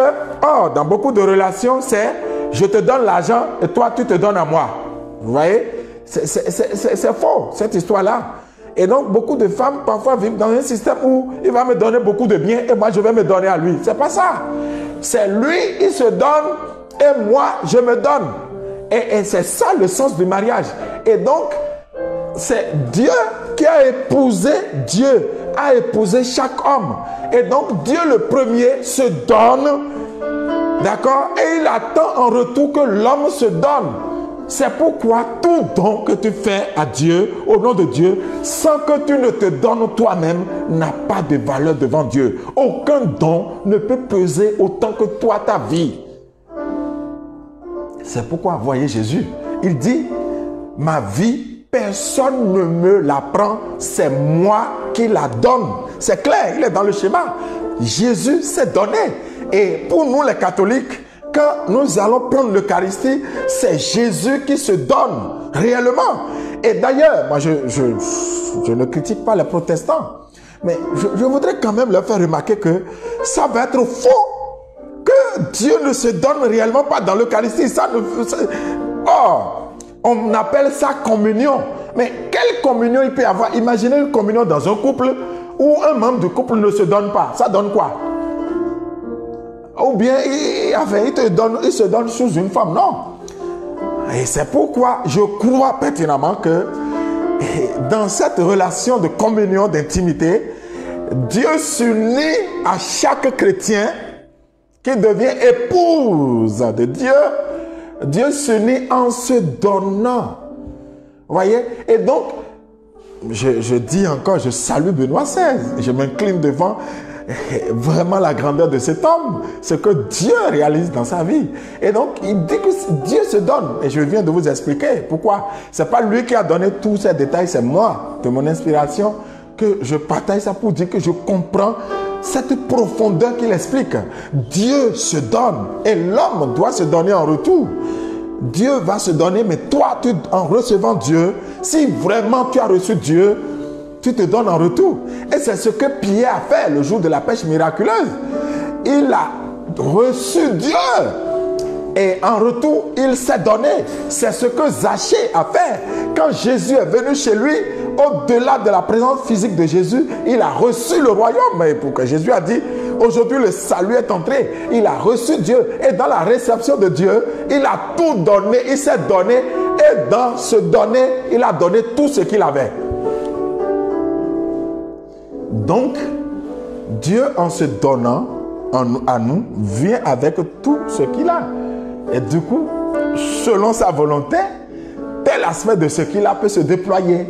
S2: dans beaucoup de relations, c'est je te donne l'argent et toi tu te donnes à moi. Vous voyez? C'est faux, cette histoire-là. Et donc beaucoup de femmes parfois vivent dans un système où il va me donner beaucoup de biens et moi je vais me donner à lui. C'est pas ça. C'est lui, il se donne et moi je me donne. Et c'est ça le sens du mariage. Et donc, c'est Dieu qui a épousé Dieu, a épousé chaque homme. Et donc, Dieu le premier se donne, d'accord? Et il attend en retour que l'homme se donne. C'est pourquoi tout don que tu fais à Dieu, au nom de Dieu, sans que tu ne te donnes toi-même, n'a pas de valeur devant Dieu. Aucun don ne peut peser autant que toi ta vie. C'est pourquoi, voyez Jésus, il dit, ma vie, personne ne me la prend, c'est moi qui la donne. C'est clair, il est dans le schéma. Jésus s'est donné. Et pour nous les catholiques, quand nous allons prendre l'Eucharistie, c'est Jésus qui se donne réellement. Et d'ailleurs, moi je ne critique pas les protestants, mais je voudrais quand même leur faire remarquer que ça va être faux. Que Dieu ne se donne réellement pas dans l'Eucharistie. On appelle ça communion. Mais quelle communion il peut y avoir? Imaginez une communion dans un couple où un membre du couple ne se donne pas. Ça donne quoi? Ou bien il se donne sous une femme. Non. Et c'est pourquoi je crois pertinemment que dans cette relation de communion, d'intimité, Dieu s'unit à chaque chrétien qui devient épouse de Dieu. Dieu s'unit en se donnant. Vous voyez? Et donc, je dis encore, je salue Benoît XVI. Je m'incline devant vraiment la grandeur de cet homme. Ce que Dieu réalise dans sa vie. Et donc, il dit que Dieu se donne. Et je viens de vous expliquer pourquoi. Ce n'est pas lui qui a donné tous ces détails, c'est moi, de mon inspiration, que je partage ça pour dire que je comprends cette profondeur qu'il explique. Dieu se donne et l'homme doit se donner en retour. Dieu va se donner, mais toi, en recevant Dieu, si vraiment tu as reçu Dieu, tu te donnes en retour. Et c'est ce que Pierre a fait le jour de la pêche miraculeuse. Il a reçu Dieu et en retour, il s'est donné. C'est ce que Zachée a fait. Quand Jésus est venu chez lui, au-delà de la présence physique de Jésus, il a reçu le royaume. Et pour que Jésus a dit, aujourd'hui le salut est entré. Il a reçu Dieu. Et dans la réception de Dieu, il a tout donné. Il s'est donné. Et dans ce donner, il a donné tout ce qu'il avait. Donc, Dieu en se donnant à nous, vient avec tout ce qu'il a. Et du coup, selon sa volonté, tel aspect de ce qu'il a peut se déployer.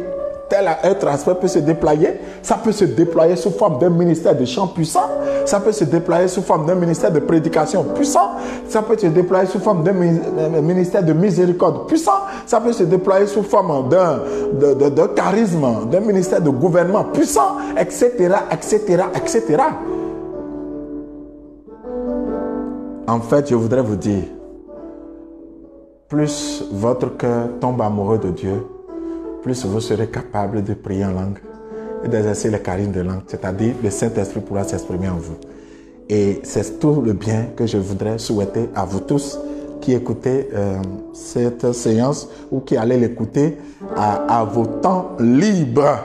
S2: Tel autre aspect peut se déployer. Ça peut se déployer sous forme d'un ministère de chant puissant. Ça peut se déployer sous forme d'un ministère de prédication puissant. Ça peut se déployer sous forme d'un ministère de miséricorde puissant. Ça peut se déployer sous forme d'un charisme, d'un ministère de gouvernement puissant, etc., etc., etc. En fait, je voudrais vous dire, plus votre cœur tombe amoureux de Dieu, plus vous serez capable de prier en langue et d'exercer les charismes de langue, c'est-à-dire le Saint-Esprit pourra s'exprimer en vous. Et c'est tout le bien que je voudrais souhaiter à vous tous qui écoutez cette séance ou qui allez l'écouter à vos temps libres.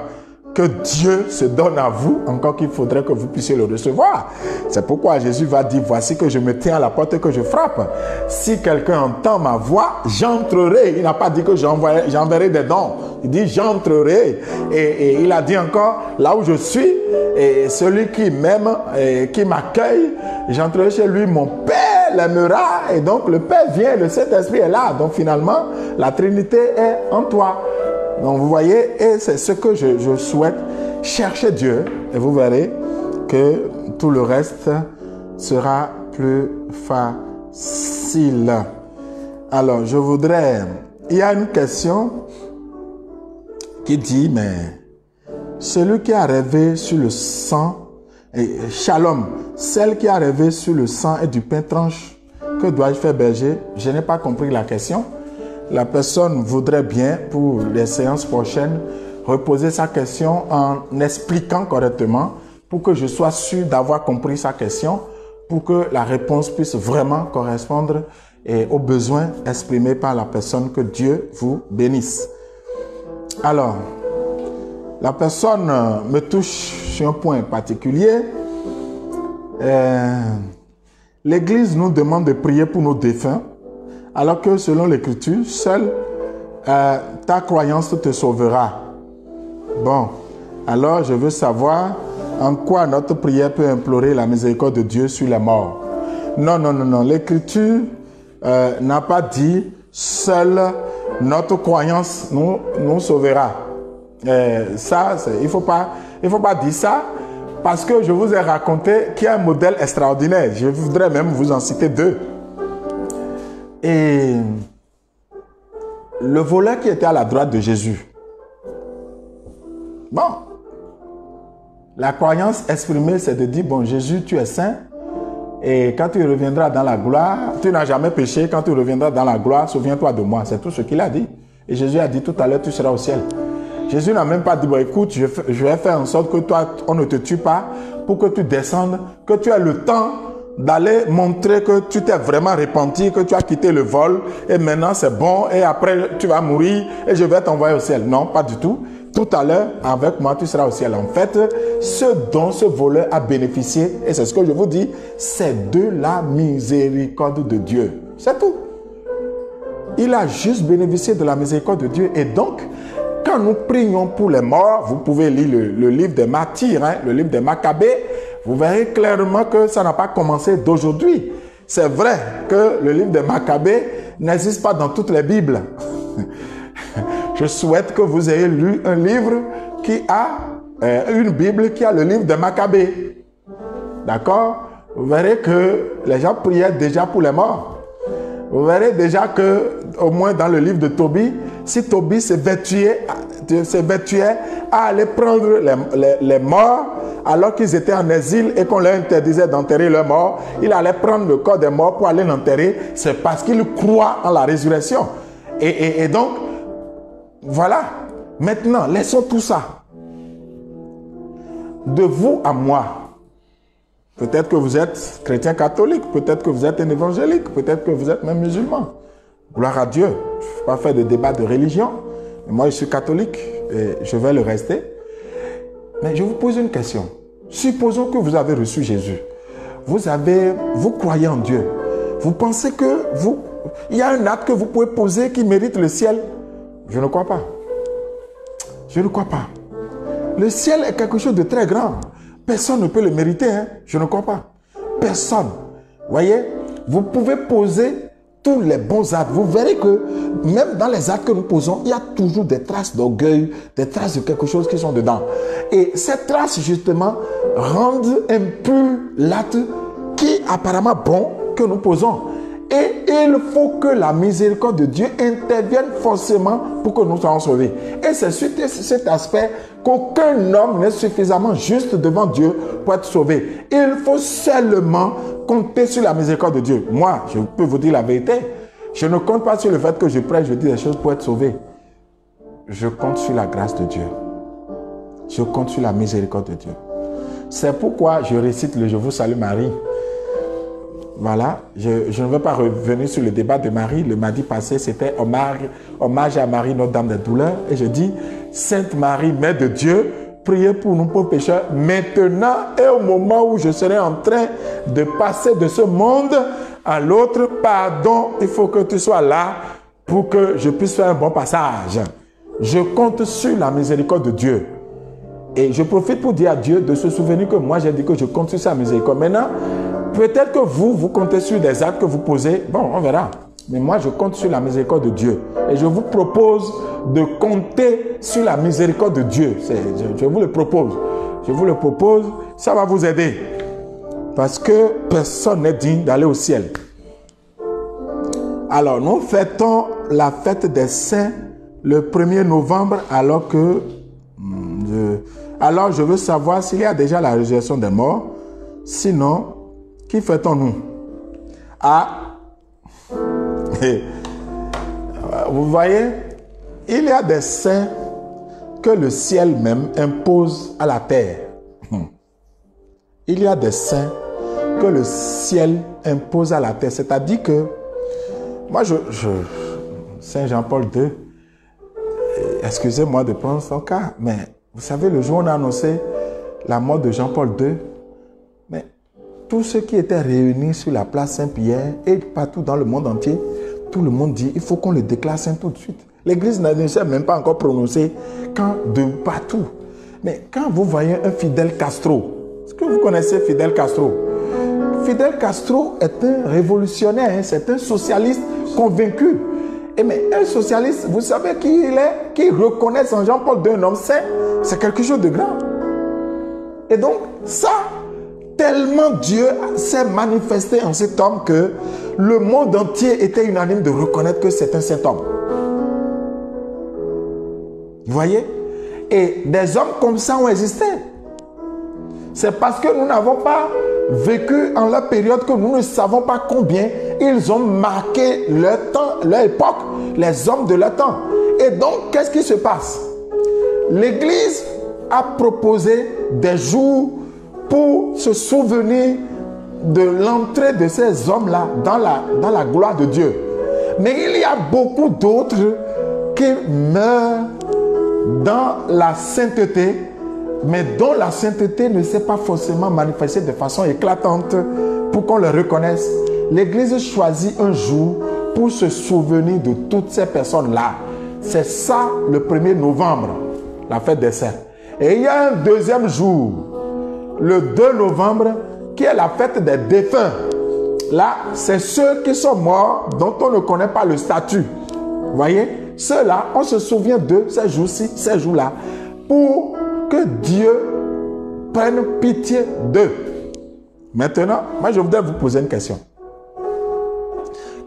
S2: Que Dieu se donne à vous, encore qu'il faudrait que vous puissiez le recevoir. C'est pourquoi Jésus va dire, voici que je me tiens à la porte et que je frappe. Si quelqu'un entend ma voix, j'entrerai. Il n'a pas dit que j'enverrai des dons. Il dit, j'entrerai. Et il a dit encore, là où je suis, et celui qui m'aime et qui m'accueille, j'entrerai chez lui, mon Père l'aimera. Et donc le Père vient, le Saint-Esprit est là. Donc finalement, la Trinité est en toi. Donc vous voyez, et c'est ce que je souhaite. Cherchez Dieu et vous verrez que tout le reste sera plus facile. Alors, je voudrais... Il y a une question qui dit, mais celui qui a rêvé sur le sang, et Shalom, celle qui a rêvé sur le sang et du pain tranche, que dois-je faire, berger? Je n'ai pas compris la question. La personne voudrait bien, pour les séances prochaines, reposer sa question en expliquant correctement pour que je sois sûr d'avoir compris sa question, pour que la réponse puisse vraiment correspondre aux besoins exprimés par la personne. Que Dieu vous bénisse. Alors, la personne me touche sur un point particulier. L'Église nous demande de prier pour nos défunts, alors que selon l'Écriture, seule ta croyance te sauvera. Bon, alors je veux savoir en quoi notre prière peut implorer la miséricorde de Dieu sur les morts. Non, non, non, non. L'Écriture n'a pas dit seule notre croyance nous sauvera. Ça, il faut pas dire ça, parce que je vous ai raconté qu'il y a un modèle extraordinaire. Je voudrais même vous en citer deux. Et le voleur qui était à la droite de Jésus. Bon, la croyance exprimée, c'est de dire, bon, Jésus, tu es saint, et quand tu reviendras dans la gloire, tu n'as jamais péché, quand tu reviendras dans la gloire, souviens-toi de moi. C'est tout ce qu'il a dit. Et Jésus a dit tout à l'heure, tu seras au ciel. Jésus n'a même pas dit, bon, écoute, je vais faire en sorte que toi, on ne te tue pas, pour que tu descendes, que tu aies le temps d'aller montrer que tu t'es vraiment repenti, que tu as quitté le vol, et maintenant c'est bon, et après tu vas mourir, et je vais t'envoyer au ciel. Non, pas du tout. Tout à l'heure, avec moi, tu seras au ciel. En fait, ce dont ce voleur a bénéficié, et c'est ce que je vous dis, c'est de la miséricorde de Dieu. C'est tout. Il a juste bénéficié de la miséricorde de Dieu. Et donc, quand nous prions pour les morts, vous pouvez lire le livre des martyrs, hein, le livre des Maccabées, vous verrez clairement que ça n'a pas commencé d'aujourd'hui. C'est vrai que le livre des Maccabées n'existe pas dans toutes les Bibles. Je souhaite que vous ayez lu un livre qui a une Bible qui a le livre des Maccabées. D'accord? Vous verrez que les gens priaient déjà pour les morts. Vous verrez déjà que, au moins dans le livre de Tobie, si Tobie se vertuait à aller prendre les morts alors qu'ils étaient en exil et qu'on leur interdisait d'enterrer leurs morts, il allait prendre le corps des morts pour aller l'enterrer. C'est parce qu'il croit en la résurrection. Et donc, voilà. Maintenant, laissons tout ça. De vous à moi. Peut-être que vous êtes chrétien catholique, peut-être que vous êtes un évangélique, peut-être que vous êtes même musulman. Gloire à Dieu. Je ne vais pas faire de débat de religion. Mais moi, je suis catholique et je vais le rester. Mais je vous pose une question. Supposons que vous avez reçu Jésus. Vous croyez en Dieu. Vous pensez que il y a un acte que vous pouvez poser qui mérite le ciel? Je ne crois pas. Je ne crois pas. Le ciel est quelque chose de très grand. Personne ne peut le mériter. Hein? Je ne crois pas. Personne. Voyez, vous pouvez poser tous les bons actes. Vous verrez que même dans les actes que nous posons, il y a toujours des traces d'orgueil, des traces de quelque chose qui sont dedans. Et ces traces, justement, rendent impur l'acte qui est apparemment bon que nous posons. Et il faut que la miséricorde de Dieu intervienne forcément pour que nous soyons sauvés. Et c'est sur cet aspect qu'aucun homme n'est suffisamment juste devant Dieu pour être sauvé. Il faut seulement compter sur la miséricorde de Dieu. Moi, je peux vous dire la vérité. Je ne compte pas sur le fait que je prêche, je dis des choses pour être sauvé. Je compte sur la grâce de Dieu. Je compte sur la miséricorde de Dieu. C'est pourquoi je récite le « Je vous salue Marie ». Voilà, je ne veux pas revenir sur le débat de Marie. Le mardi passé, c'était hommage à Marie, notre Dame des douleurs. Et je dis, Sainte Marie, Mère de Dieu, priez pour nous pauvres pécheurs, maintenant et au moment où je serai en train de passer de ce monde à l'autre. Pardon, il faut que tu sois là pour que je puisse faire un bon passage. Je compte sur la miséricorde de Dieu. Et je profite pour dire à Dieu de se souvenir que moi, j'ai dit que je compte sur sa miséricorde. Maintenant, peut-être que vous comptez sur des actes que vous posez. Bon, on verra. Mais moi, je compte sur la miséricorde de Dieu. Et je vous propose de compter sur la miséricorde de Dieu. Je vous le propose. Je vous le propose. Ça va vous aider. Parce que personne n'est digne d'aller au ciel. Alors, nous fêtons la fête des saints le 1er novembre alors que... Alors, je veux savoir s'il y a déjà la résurrection des morts. Sinon, qui fêtons-nous? Ah, vous voyez, il y a des saints que le ciel même impose à la terre. Il y a des saints que le ciel impose à la terre. C'est-à-dire que, moi, Saint Jean-Paul II, excusez-moi de prendre son cas, mais vous savez, le jour où on a annoncé la mort de Jean-Paul II, mais tous ceux qui étaient réunis sur la place Saint-Pierre et partout dans le monde entier, tout le monde dit, il faut qu'on le déclare saint tout de suite. L'Église ne s'est même pas encore prononcée quand de partout. Mais quand vous voyez un Fidel Castro, est-ce que vous connaissez Fidel Castro? Fidel Castro est un révolutionnaire, hein, c'est un socialiste convaincu. Et mais un socialiste, vous savez qui il est, qui reconnaît Saint Jean-Paul II un homme saint, c'est quelque chose de grand. Et donc, ça, tellement Dieu s'est manifesté en cet homme que le monde entier était unanime de reconnaître que c'est un saint homme. Vous voyez? Et des hommes comme ça ont existé. C'est parce que nous n'avons pas vécu en leur période que nous ne savons pas combien ils ont marqué leur temps, leur époque, les hommes de leur temps. Et donc, qu'est-ce qui se passe? L'Église a proposé des jours pour se souvenir de l'entrée de ces hommes-là dans la gloire de Dieu. Mais il y a beaucoup d'autres qui meurent dans la sainteté, mais dont la sainteté ne s'est pas forcément manifestée de façon éclatante pour qu'on le reconnaisse. L'Église choisit un jour pour se souvenir de toutes ces personnes-là. C'est ça le 1er novembre, la fête des saints. Et il y a un deuxième jour, le 2 novembre, qui est la fête des défunts. Là, c'est ceux qui sont morts dont on ne connaît pas le statut. Vous voyez? Ceux-là, on se souvient de ces jours-ci, ces jours-là, pour que Dieu prenne pitié d'eux. Maintenant, moi je voudrais vous poser une question.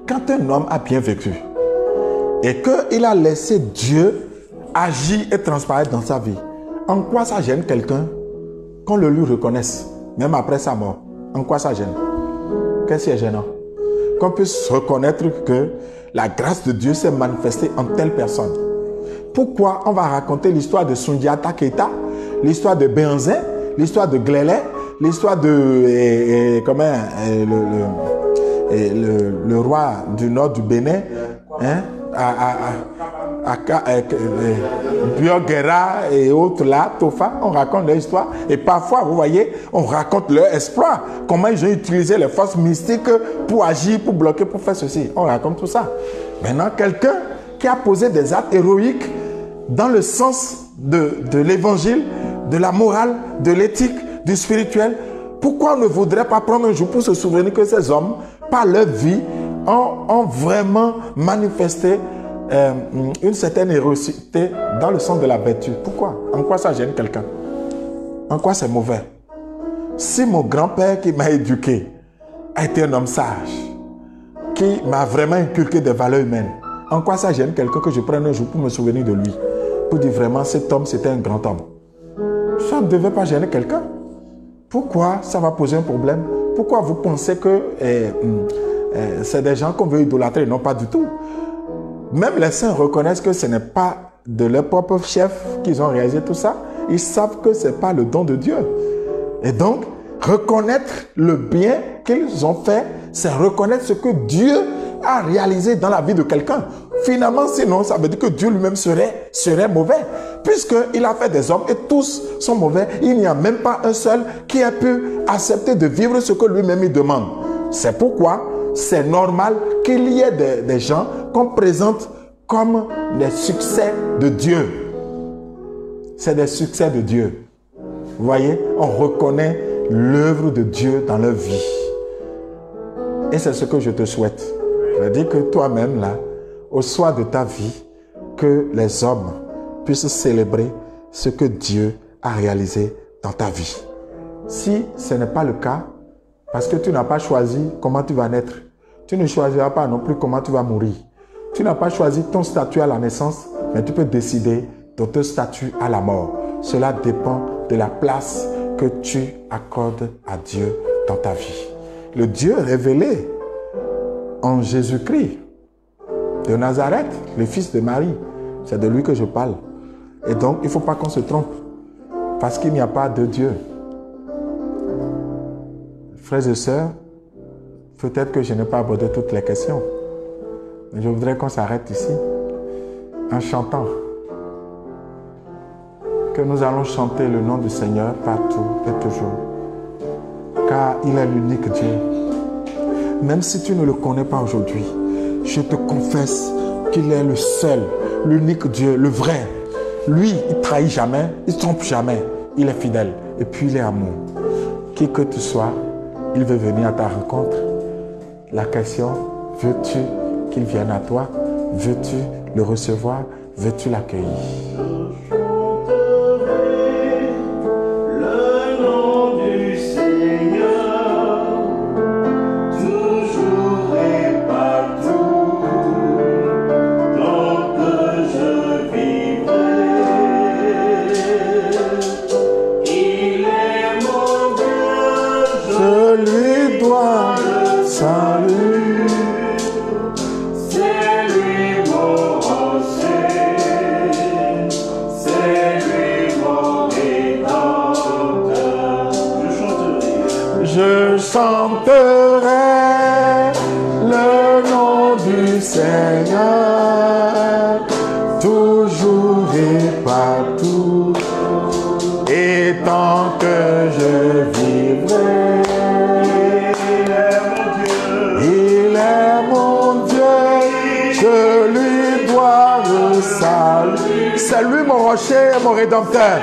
S2: Quand un homme a bien vécu et qu'il a laissé Dieu agir et transparaître dans sa vie, en quoi ça gêne quelqu'un qu'on le lui reconnaisse, même après sa mort? En quoi ça gêne? Qu'est-ce qui est gênant? Qu'on puisse reconnaître que la grâce de Dieu s'est manifestée en telle personne. Pourquoi on va raconter l'histoire de Sundiata Keita, l'histoire de Béhanzin, l'histoire de Glélé, l'histoire de le roi du nord du Bénin, hein, Bioguera et autres là, Tofa, on raconte leur histoire. Et parfois, vous voyez, on raconte leur exploit. Comment ils ont utilisé les forces mystiques pour agir, pour bloquer, pour faire ceci. On raconte tout ça. Maintenant, quelqu'un qui a posé des actes héroïques dans le sens de l'évangile, de la morale, de l'éthique, du spirituel, pourquoi on ne voudrait pas prendre un jour pour se souvenir que ces hommes, par leur vie, ont vraiment manifesté une certaine héroïcité dans le sens de la vertu? Pourquoi? En quoi ça gêne quelqu'un? En quoi c'est mauvais? Si mon grand-père qui m'a éduqué a été un homme sage, qui m'a vraiment inculqué des valeurs humaines, en quoi ça gêne quelqu'un que je prenne un jour pour me souvenir de lui? Pour dire vraiment, cet homme, c'était un grand homme. Ça ne devait pas gêner quelqu'un. Pourquoi ça va poser un problème? Pourquoi vous pensez que c'est des gens qu'on veut idolâtrer? Non, pas du tout. Même les saints reconnaissent que ce n'est pas de leur propre chef qu'ils ont réalisé tout ça. Ils savent que ce n'est pas le don de Dieu. Et donc, reconnaître le bien qu'ils ont fait, c'est reconnaître ce que Dieu a réalisé dans la vie de quelqu'un. Finalement, sinon, ça veut dire que Dieu lui-même serait mauvais. Puisqu'il a fait des hommes et tous sont mauvais, il n'y a même pas un seul qui a pu accepter de vivre ce que lui-même il demande. C'est pourquoi c'est normal qu'il y ait des gens qu'on présente comme des succès de Dieu. C'est des succès de Dieu. Vous voyez, on reconnaît l'œuvre de Dieu dans leur vie. Et c'est ce que je te souhaite. Je dis que toi-même, là, au soir de ta vie, que les hommes puissent célébrer ce que Dieu a réalisé dans ta vie. Si ce n'est pas le cas, parce que tu n'as pas choisi comment tu vas naître, tu ne choisiras pas non plus comment tu vas mourir. Tu n'as pas choisi ton statut à la naissance, mais tu peux décider de ton statut à la mort. Cela dépend de la place que tu accordes à Dieu dans ta vie. Le Dieu révélé en Jésus-Christ de Nazareth, le fils de Marie, c'est de lui que je parle. Et donc, il ne faut pas qu'on se trompe, parce qu'il n'y a pas de Dieu. Frères et sœurs, peut-être que je n'ai pas abordé toutes les questions, mais je voudrais qu'on s'arrête ici en chantant. Que nous allons chanter le nom du Seigneur partout et toujours. Car il est l'unique Dieu. Même si tu ne le connais pas aujourd'hui, je te confesse qu'il est le seul, l'unique Dieu, le vrai. Lui, il ne trahit jamais, il ne trompe jamais. Il est fidèle et puis il est amour. Qui que tu sois, il veut venir à ta rencontre. La question, veux-tu qu'il vienne à toi? Veux-tu le recevoir? Veux-tu l'accueillir? Je chanterai le nom du Seigneur, toujours et partout, et tant que je vivrai. Il est mon Dieu, je lui dois le salut. C'est lui mon rocher et mon rédempteur.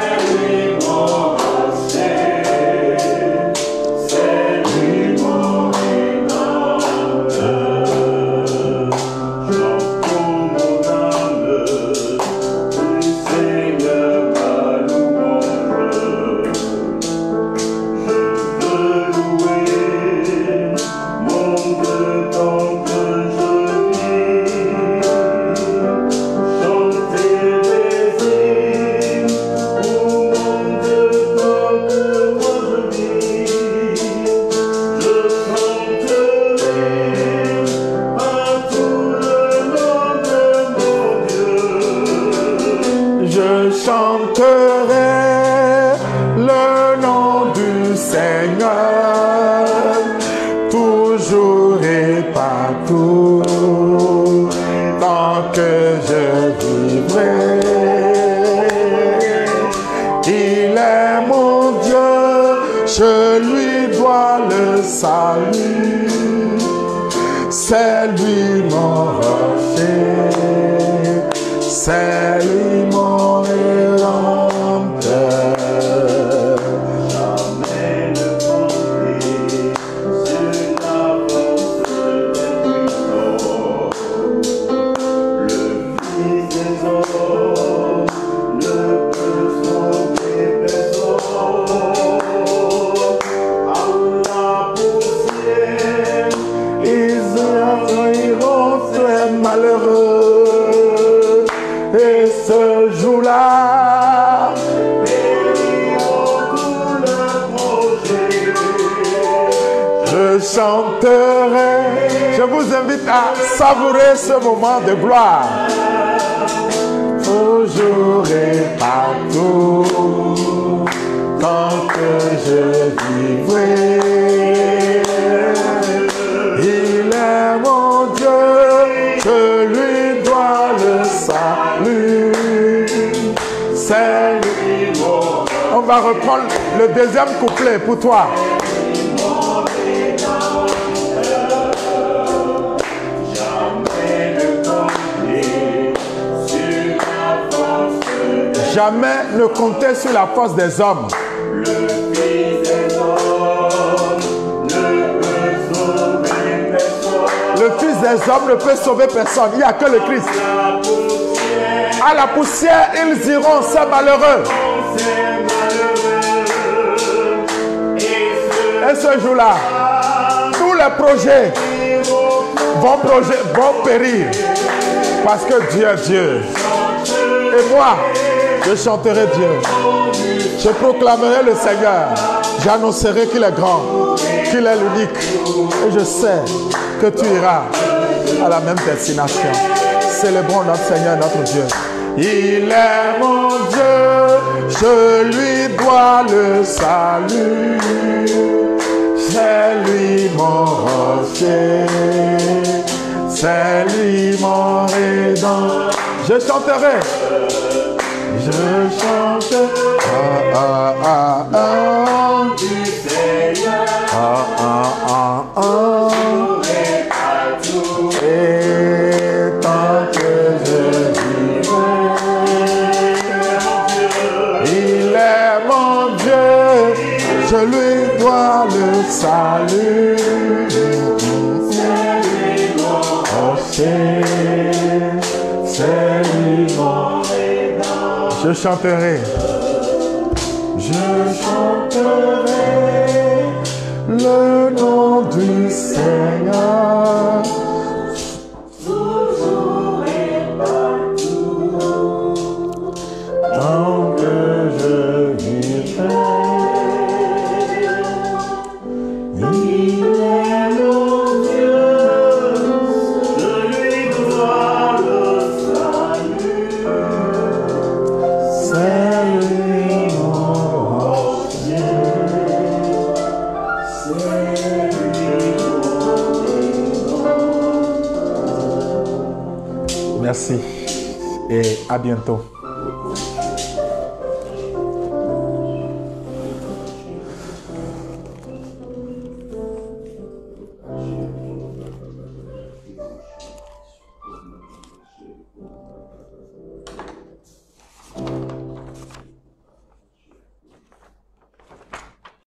S2: C'est lui mon rocher, c'est lui mon rédempteur. Jamais ne compter sur la force des puissants. Le Fils des hommes ne peut sauver personne. À la poussière, iront très malheureux, et ce jour-là, je chanterai. Je vous invite à savourer ce moment de gloire. Toujours et partout, tant que je vivrai. Il est mon Dieu, je lui dois le salut. C'est lui mon... On va reprendre le deuxième couplet pour toi. Jamais ne compter Jamais ne compter sur la force des hommes.
S1: Le Fils des hommes ne peut sauver personne.
S2: Le Fils des hommes ne peut sauver personne. Il n'y a que le Christ.
S1: La poussière,
S2: À la poussière, ils iront, ces malheureux.
S1: c'est malheureux.
S2: Et ce jour-là, tous les projets vont périr. Parce que Dieu est Dieu. Et moi, je chanterai Dieu. Je proclamerai le Seigneur. J'annoncerai qu'il est grand, qu'il est l'unique. Et je sais que tu iras à la même destination. Célébrons notre Seigneur, notre Dieu. Il est mon Dieu, je lui dois le salut. C'est lui mon rocher, c'est lui mon rédempteur. Je chanterai. Je chante
S1: du Seigneur,
S2: et tant que je vivrai, il est mon Dieu, je lui dois le salut. C'est lui mon rocher, c'est lui mon rédempteur. Je chanterai. Je chanterai le nom du Seigneur.
S1: toujours et partout.
S2: Tant que je vivrai,
S1: Il est mon Dieu, je lui dois le salut.
S2: c'est lui mon rocher. Merci et à bientôt.